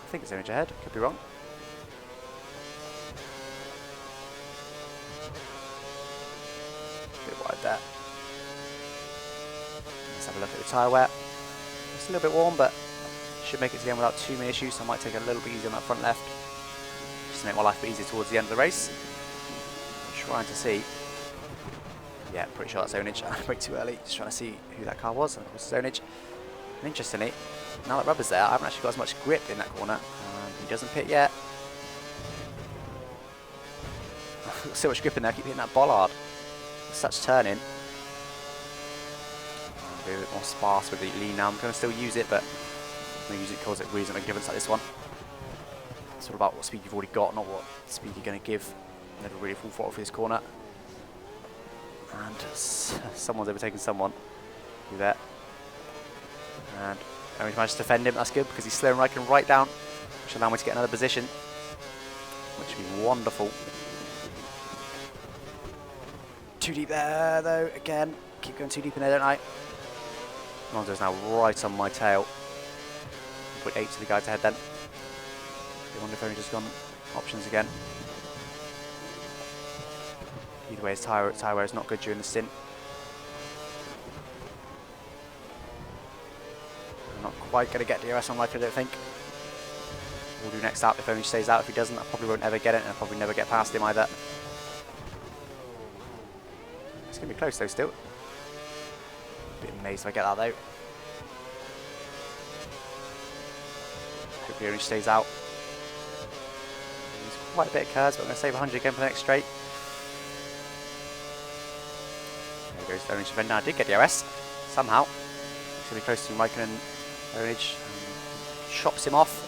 I think it's Ownage ahead. Could be wrong. A bit wide there. Let's have a look at the tyre wear. It's a little bit warm, but should make it to the end without too many issues. So I might take it a little bit easier on that front left, just to make my life a bit easier towards the end of the race. Trying to see. Yeah, pretty sure that's Ownage. I went too early. Just trying to see who that car was. And of course, it's Ownage. And interestingly, now that rubber's there, I haven't actually got as much grip in that corner. He doesn't pit yet. got so much grip in there. I keep hitting that bollard. Such turning. Be a bit more sparse with the lean now. I'm going to still use it, but I'm going to use it because it really doesn't make a difference like this one. It's all about what speed you've already got, not what speed you're going to give. Never really full throttle for this corner. And someone's overtaken someone. Do that. And only managed to defend him. That's good because he's slowing right down, which will allow me to get another position, which would be wonderful. Too deep there, though. Again, keep going too deep in there, don't I? Monzo's now right on my tail. 0.8 to the guys ahead then. I wonder if only just gone options again. Either way, his tyre wear is not good during the stint. I'm not quite going to get DRS on life, I don't think. We'll do next lap if only stays out. If he doesn't, I probably won't ever get it, and I'll probably never get past him either. It's going to be close though still. Bit amazed if I get that though. Hopefully he only stays out. There's quite a bit of curves, but I'm going to save 100 again for the next straight. There goes the Ownage defender. I did get DRS somehow. It's going to be close to Raikkonen and Ownage. Chops him off.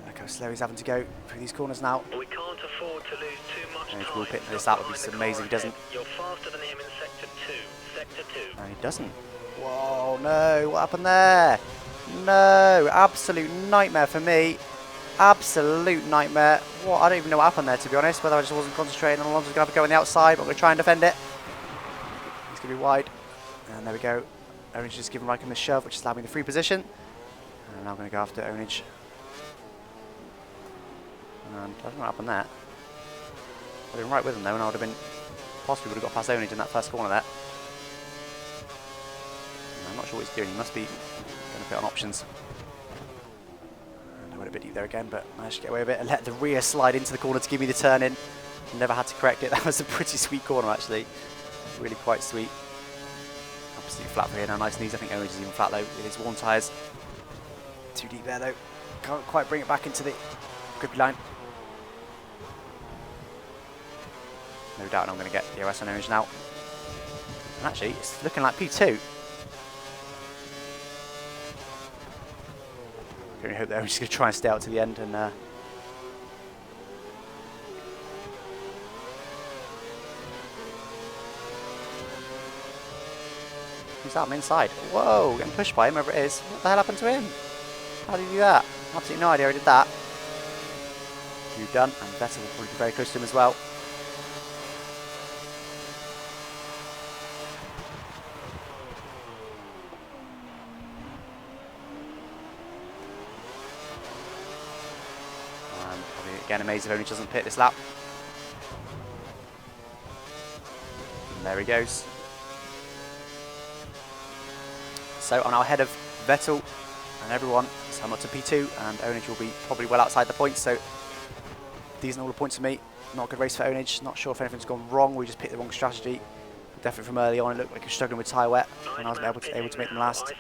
Look how slow he's having to go through these corners now. We can't afford to lose too much time. Will pit this out. Would be amazing if he doesn't. You're faster than him in sector 2. Sector 2. No, he doesn't. Whoa, no. What happened there? No. Absolute nightmare for me. Absolute nightmare. What? I don't even know what happened there, to be honest. Whether I just wasn't concentrating on Alonso's going to have to go on the outside, but I'm going to try and defend it. He's going to be wide. And there we go. Ownage just giving Raikkonen the shove, which is allowing me the free position. And now I'm going to go after Ownage. And I don't know what happened there. I'd have been right with him though, and I would have been possibly would have got past Ownage in that first corner there. And I'm not sure what he's doing. He must be going to put on options. And I went a bit deep there again, but managed to get away with it and let the rear slide into the corner to give me the turn in. Never had to correct it. That was a pretty sweet corner actually. Really quite sweet. Absolutely flat for here now, nice and easy. I think Ownage is even flat though with his worn tyres. Too deep there though. Can't quite bring it back into the grippy line. No doubt I'm going to get DRS on Ownage now. And actually, it's looking like P2. I really hope that Ownage is going to try and stay out to the end and who's that? I'm inside. Whoa, getting pushed by him, whoever it is. What the hell happened to him? How did he do that? Absolutely no idea I did that. You've done, and Vettel will probably be very close to him as well. Again, amazing if Ownage doesn't pit this lap. And there he goes. So I'm now ahead of Vettel and everyone. So I'm up to P2 and Ownage will be probably well outside the points. So these are all the points for me. Not a good race for Ownage. Not sure if anything's gone wrong. We just picked the wrong strategy. Definitely from early on it looked like he was struggling with tyre wet and I was able to make them last.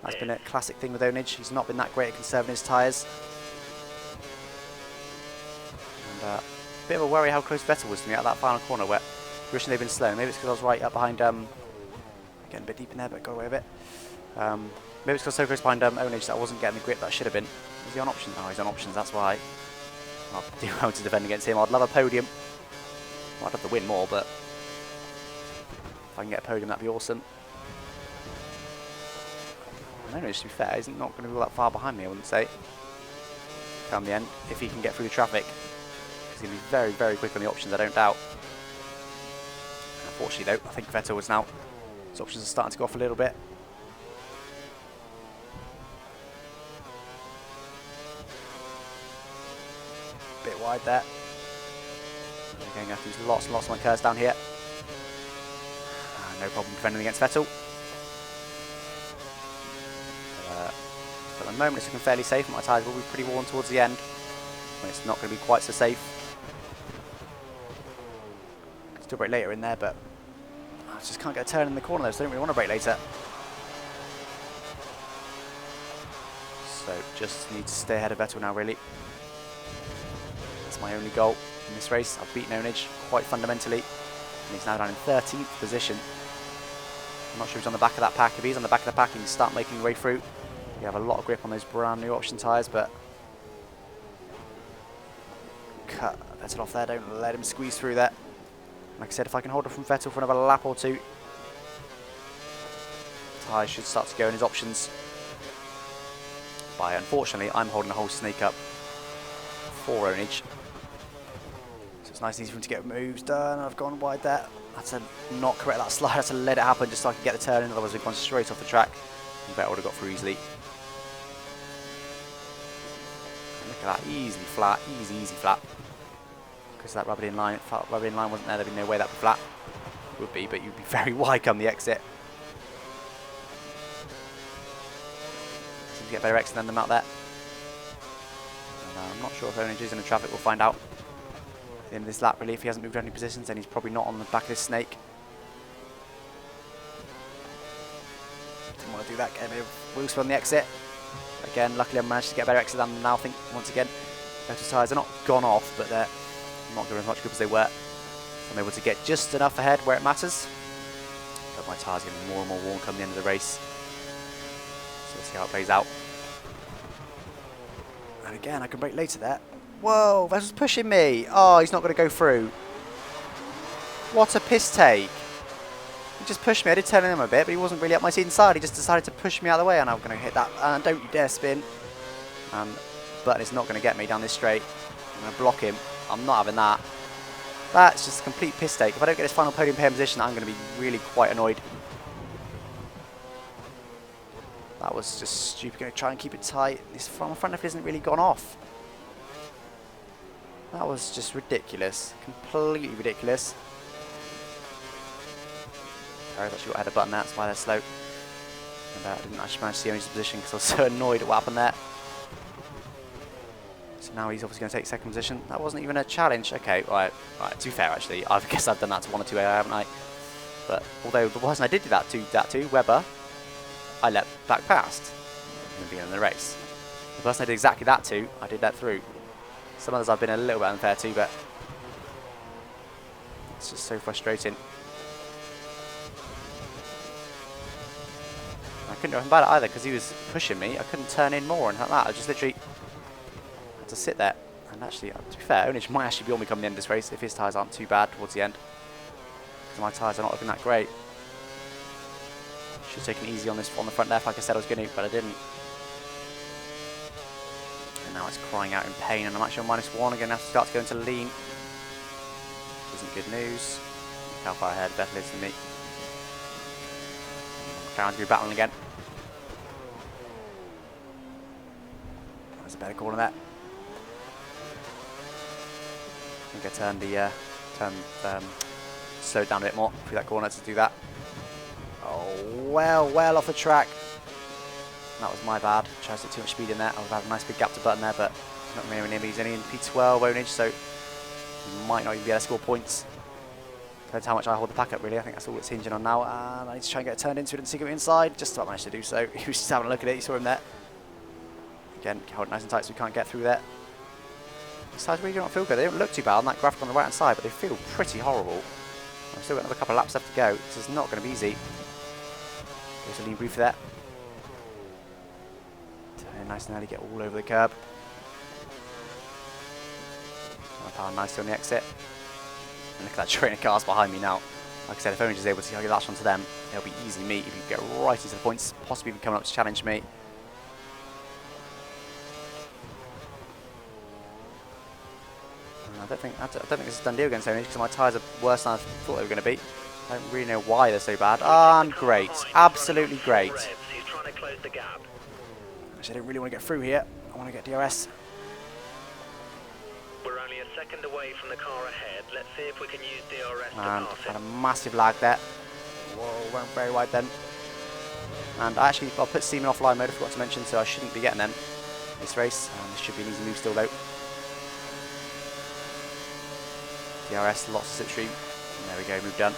That's been a classic thing with Ownage. He's not been that great at conserving his tyres. And bit of a worry how close Vettel was to me at that final corner where wishing they'd been slow. Maybe it's because I was right up behind, getting a bit deep in there but got away with it. Maybe it's because I was so close behind Ownage that I wasn't getting the grip that I should have been. Is he on options? Oh, he's on options, that's why. I'll do well to defend against him. I'd love a podium. Well, I'd love to win more, but if I can get a podium that'd be awesome. And Ownage, to be fair, isn't not going to be all that far behind me, I wouldn't say. Come the end, if he can get through the traffic. He's going to be very, very quick on the options, I don't doubt. Unfortunately though, I think Vettel was now, his options are starting to go off a little bit. Bit wide there. Again, going to use lots and lots of my curves down here. No problem defending against Vettel. But at the moment it's looking fairly safe. My tyres will be pretty worn towards the end. When it's not going to be quite so safe. Still brake later in there, but I just can't get a turn in the corner though, so I don't really want to brake later. So just need to stay ahead of Vettel now really. As That's my only goal in this race. I've beaten Ownage quite fundamentally, and he's now down in 13th position. I'm not sure if he's on the back of that pack. If he's on the back of the pack, he can start making his way through. You have a lot of grip on those brand new option tyres, but cut Vettel off there. Don't let him squeeze through there. Like I said, if I can hold it from Vettel for another lap or two, tyres should start to go in his options. But unfortunately, I'm holding the whole snake up for Ownage. So it's nice and easy for him to get moves done. I've gone wide there. I had to not correct that slide. I had to let it happen just so I could get the turn in. Otherwise, we've gone straight off the track. And Vettel would have got through easily. And look at that. Easily flat. Easy flat. Because that rubber in line, if that rubber in line wasn't there, there'd be no way that would be flat. Would be, but you'd be very wide come the exit. Seems to get better exit than them out there. And, I'm not sure if Ownage is in the traffic. We'll find out at the end of this lap. Really, if he hasn't moved any positions, then he's probably not on the back of this snake. Didn't want to do that. Get a bit of wheel spin on the exit. Again, luckily I managed to get a better exit than them now. I think once again, Vettel's tyres are not gone off, but they're not giving as much grip as they were. I'm able to get just enough ahead where it matters. But my tyres are getting more and more worn come the end of the race. So we'll see how it plays out. And again, I can brake later there. Whoa, Vettel's pushing me. Oh, he's not going to go through. What a piss take. He just pushed me. I did turn him a bit, but he wasn't really up my seat inside. He just decided to push me out of the way, and I'm going to hit that. And don't you dare spin. But it's not going to get me down this straight. I'm going to block him. I'm not having that. That's just a complete piss take. If I don't get this final podium pair position, I'm going to be really quite annoyed. That was just stupid. Going to try and keep it tight. This front left isn't really gone off. That was just ridiculous. Completely ridiculous. I've actually got a header button there, that's why they're slow. And I didn't actually manage to see Onage's position because I was so annoyed at what happened there. So now he's obviously going to take second position. That wasn't even a challenge. Okay, right, to be fair actually, I guess I've done that to 1 or 2 AI, haven't I? But although the person I did do that to, Webber, I let back past in the beginning of the race. The person I did exactly that to, I did let through. Some others I've been a little bit unfair to, but it's just so frustrating. I couldn't do anything about it either because he was pushing me. I couldn't turn in more and like that. I just literally had to sit there. And actually, to be fair, Ownage might actually be on me coming the end of this race if his tyres aren't too bad towards the end. Because my tyres are not looking that great. Should have taken it easy on this on the front left like I said I was going to, but I didn't. And now it's crying out in pain and I'm actually on -1. I'm going to have to start to go into lean. Which isn't good news. Look how far ahead Vettel is than me. Carrying through battling again. That's a better corner there. I think I turned slowed down a bit more through that corner to do that. Oh, well off the track. That was my bad. Tried to get too much speed in there. I would have had a nice big gap to button there, but he's not really near me. He's only in P12 Ownage, so he might not even be able to score points. Depends how much I hold the pack up, really. I think that's all it's hinging on now. And I need to try and get it turned into it and see him inside. Just about managed to do so. He was just having a look at it. You saw him there. Again, hold it nice and tight so we can't get through there. These sides really don't feel good. They don't look too bad on that graphic on the right hand side, but they feel pretty horrible. I've still got another couple of laps left to go. This is not going to be easy. There's a debrief there. Turn nice and early, get all over the curb. Power nicely on the exit. And look at that train of cars behind me now. Like I said, if Ownage is able to latch onto them, it'll be easy meat. If you can get right into the points, possibly even coming up to challenge me. I don't think this is a done deal against Ownage because my tyres are worse than I thought they were going to be. I don't really know why they're so bad. And great, absolutely great. He's trying to close the gap. Actually, I don't really want to get through here. I want to get DRS. We're only a second away from the car ahead. Let's see if we can use DRS to And pass had a him. massive lag there. Whoa, went very wide then. And actually, I'll put steaming offline mode, I forgot to mention, so I shouldn't be getting them this race. This should be an easy move still though. DRS, lots of slipstream. There we go, move done.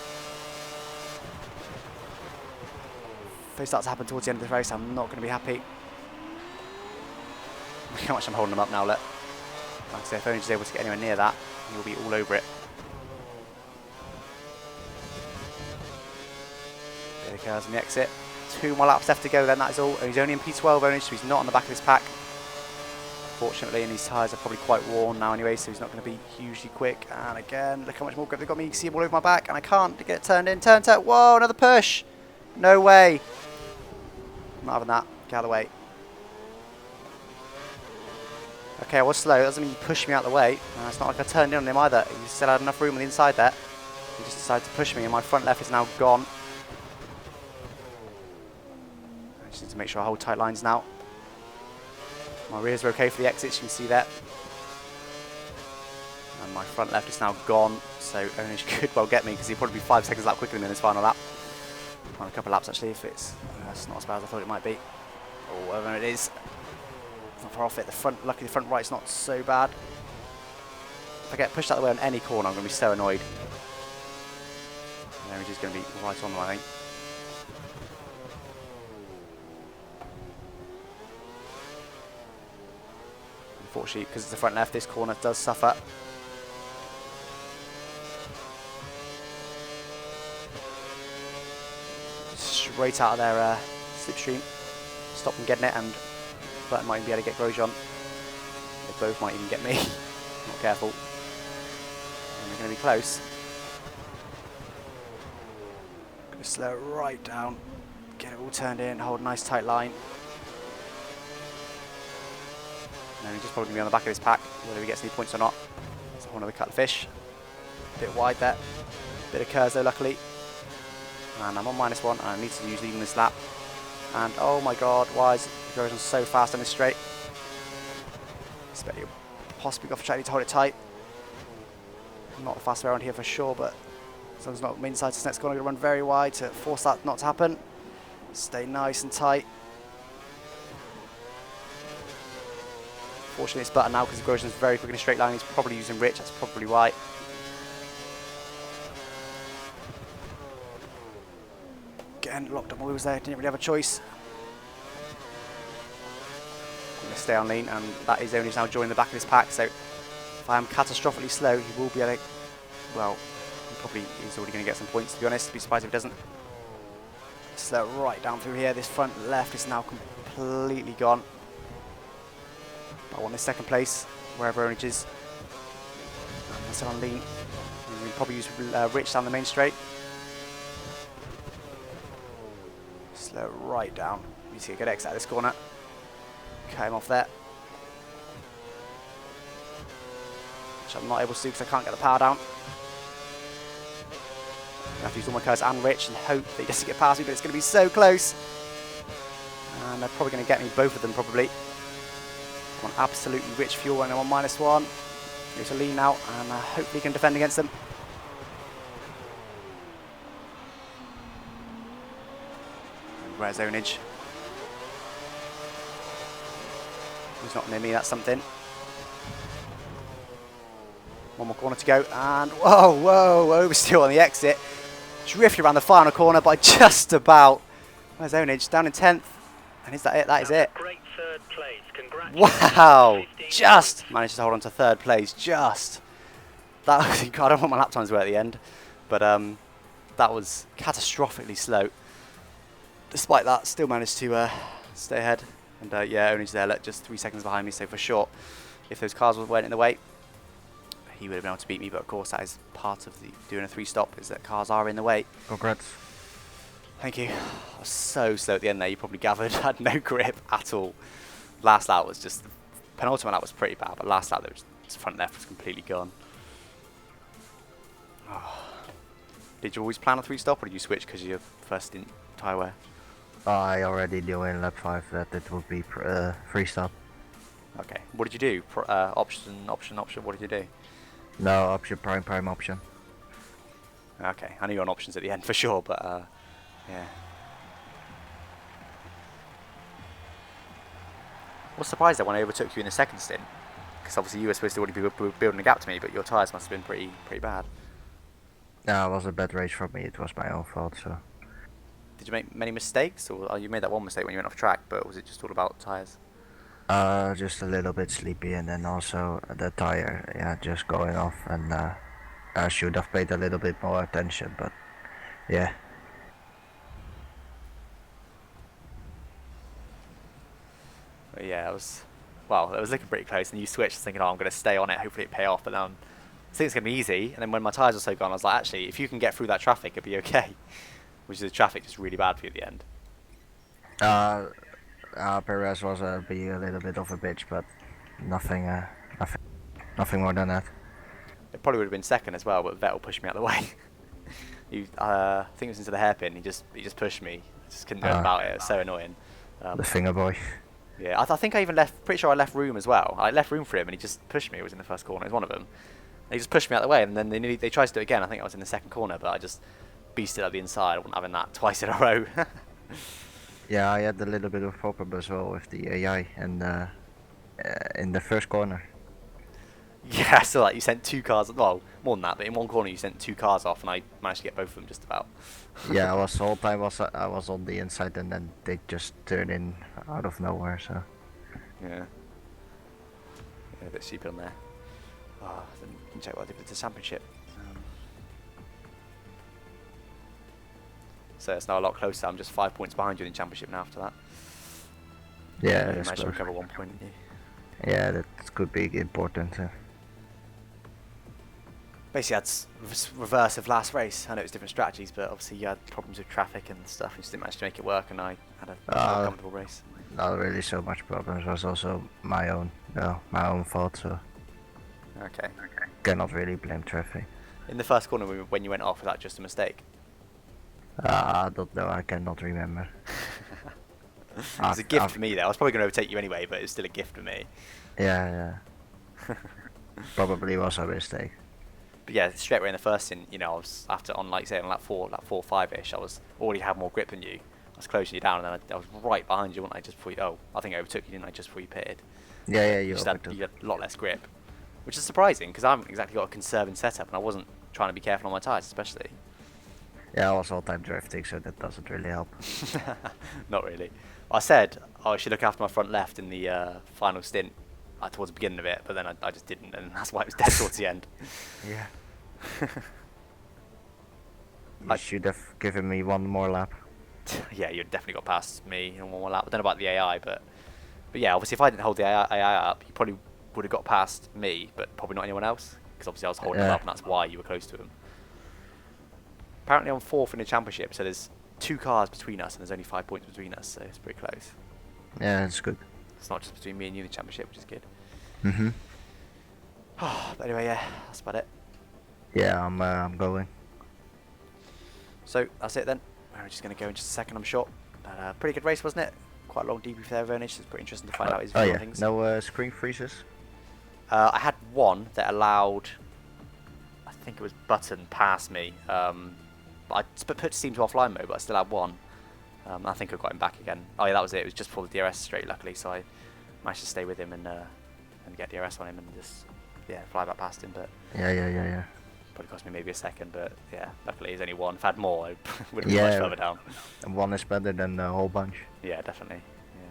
If they start to happen towards the end of the race, I'm not going to be happy. Look how much I'm holding them up now, look. Like I say, if Ownage is able to get anywhere near that, he'll be all over it. There he goes on the exit. 2 more laps left to go then, that is all. He's only in P12 Ownage, so he's not on the back of his pack. Fortunately, and his tyres are probably quite worn now anyway, so he's not going to be hugely quick. And again, look how much more grip they've got me. You can see him all over my back, and I can't get it turned in. Turn. Whoa, another push. No way. I'm not having that. Get out of the way. Okay, I was slow. That doesn't mean you pushed me out of the way. It's not like I turned in on him either. He still had enough room on the inside there. He just decided to push me, and my front left is now gone. I just need to make sure I hold tight lines now. My rears are okay for the exits, you can see that. And my front left is now gone, so Ownage could well get me because he'd probably be 5 seconds lap quicker than in his final lap. On a couple of laps actually, if it's not as bad as I thought it might be. Or whatever it is. It's not far off it. Luckily the front right's not so bad. If I get pushed out of the way on any corner, I'm going to be so annoyed. Ownage is going to be right on them, I think. Unfortunately, because it's the front left, this corner does suffer. Straight out of their slipstream. Stop them getting it, and Burton might even be able to get Grosjean. They both might even get me. Not careful. And they're going to be close. Going to slow it right down. Get it all turned in, hold a nice tight line. And he's just probably going to be on the back of his pack, whether he gets any points or not. It's a whole other cut of fish. A bit wide there. Bit of curves though, luckily. And I'm on -1, and I need to use even this lap. And oh my god, why is Grosjean so fast on this straight? I expect you'll possibly go for track, need to hold it tight. Not the fastest way around here for sure, but as long as it's not inside this next corner, I'm going to run very wide to force that not to happen. Stay nice and tight. Fortunately, it's better now because Grosjean is very quick in a straight line. He's probably using Rich, that's probably why. Again, locked up my wheels there, didn't really have a choice. I'm going to stay on lean, and that is only now joining the back of his pack, so if I am catastrophically slow, he will be able to, well, he's already going to get some points, to be honest. I'd be surprised if he doesn't. Slow right down through here. This front left is now completely gone. I want this second place, wherever Ownage is. I'm still on lean. We'll probably use Rich down the main straight. Slow right down. You see a good exit out of this corner. Cut him off there. Which I'm not able to do because I can't get the power down. I have to use all my curves and Rich and hope that he doesn't get past me, but it's going to be so close. And they're probably going to get me, both of them probably. On absolutely rich fuel, and I'm on -1. Go to lean now, and hopefully can defend against them. And where's Ownage? He's not near me, that's something. One more corner to go, and whoa, oversteer on the exit. Drifted around the final corner by just about. Where's Ownage? Down in 10th. And is that it? That is it. Great third place. Wow! Just managed to hold on to 3rd place. Just. That was, I don't know what my lap times were at the end, but that was catastrophically slow. Despite that, still managed to stay ahead. And yeah, Ownage there, look, just 3 seconds behind me. So for sure, if those cars weren't in the way, he would have been able to beat me. But of course, that is part of the doing a 3-stop, is that cars are in the way. Congrats. Thank you. I was so slow at the end there, you probably gathered. I had no grip at all. Last lap was just, penultimate lap was pretty bad, but last lap, the front left was completely gone. Oh. Did you always plan a 3-stop, or did you switch because of your first tyre wear? I already knew in lap 5 that it would be 3-stop. Okay. What did you do? Option, what did you do? No, option, prime option. Okay, I knew you were on options at the end for sure, but yeah. I was surprised that when I overtook you in the second stint, because obviously you were supposed to already be building a gap to me, but your tyres must have been pretty bad. No, it was a bad race for me. It was my own fault. So. Did you make many mistakes, or you made that one mistake when you went off track? But was it just all about tyres? Just a little bit sleepy, and then also the tire, yeah, just going off, and I should have paid a little bit more attention, but yeah. But yeah, it was looking pretty close, and you switched thinking, oh, I'm going to stay on it, hopefully it pay off, but then I think it's going to be easy, and then when my tyres were so gone, I was like, actually, if you can get through that traffic, it'll be okay. Which is the traffic just really bad for you at the end. Uh, Perez was being a little bit of a bitch, but nothing, nothing more than that. It probably would have been second as well, but Vettel pushed me out of the way. I think it was into the hairpin, he just pushed me. I just couldn't do anything about it, it was so annoying. The finger boy. Yeah, I think I even pretty sure I left room as well. I left room for him and he just pushed me. It was in the first corner, it was one of them. And he just pushed me out of the way, and then they tried to do it again. I think I was in the second corner, but I just beasted up the inside. I wasn't having that twice in a row. Yeah, I had a little bit of problem as well with the AI, and in the first corner. Yeah, so like you sent 2 cars, well, more than that, but in one corner you sent 2 cars off, and I managed to get both of them just about. Yeah, I was the whole time I was on the inside, and then they just turned in out of nowhere. So Yeah. Yeah, a bit stupid on there. Oh, then check what I did with the championship. So it's now a lot closer. I'm just 5 points behind you in the championship now after that. yeah, You that's managed to close. recover 1 point, didn't you? Yeah, that could be important. Basically, that's reverse of last race. I know it was different strategies, but obviously you had problems with traffic and stuff. You just didn't manage to make it work, and I had a more comfortable race. Not really so much problems. It was also my own fault. So Okay. cannot really blame traffic. In the first corner, when you went off, was that just a mistake? I don't know. I cannot remember. It was a gift for me, though. I was probably going to overtake you anyway, but it was still a gift for me. Yeah. Probably was a mistake. But yeah, straight away in the first stint, I was after on like lap 4, 5-ish. I was already had more grip than you. I was closing you down, and then I was right behind you, wasn't I? Just before you. Oh, I think I overtook you, didn't I? Just before you pitted. Yeah, You had a lot less grip, which is surprising because I haven't exactly got a conserving setup, and I wasn't trying to be careful on my tyres, especially. Yeah, I was all time drifting, so that doesn't really help. Not really. I said I should look after my front left in the final stint towards the beginning of it, but then I just didn't, and that's why it was dead towards the end. Yeah. You should have given me one more lap. Yeah, you'd definitely got past me in one more lap. I don't know about the AI, but yeah, obviously if I didn't hold the AI up, you probably would have got past me, but probably not anyone else, because obviously I was holding him up, and that's why you were close to him. Apparently I'm 4th in the championship, so there's 2 cars between us, and there's only 5 points between us, so it's pretty close. Yeah, it's good. It's not just between me and you in the championship, which is good. Mhm. But anyway, yeah, that's about it. Yeah, I'm going. So that's it then. We're just going to go in just a second, I'm sure. But pretty good race, wasn't it? Quite a long debrief there of Ownage, so it's pretty interesting to find out his view on things. No screen freezes. I had one that allowed, I think it was Button past me. But I put Steam to offline mode, but I still had one. I think I got him back again. Oh yeah, that was it. It was just before the DRS straight, luckily, so I managed to stay with him and get DRS on him and just fly back past him. But Yeah. probably cost me maybe a second, but yeah, luckily he's only one. If I had more, I would have been much further down. And one is better than a whole bunch. Yeah, definitely. Yeah.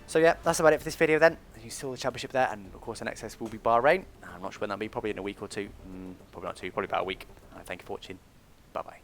So yeah, that's about it for this video then. You saw the championship there, and of course the next race will be Bahrain. I'm not sure when that'll be, probably in a week or two. Probably not 2, probably about a week. Thank you for watching. Bye bye.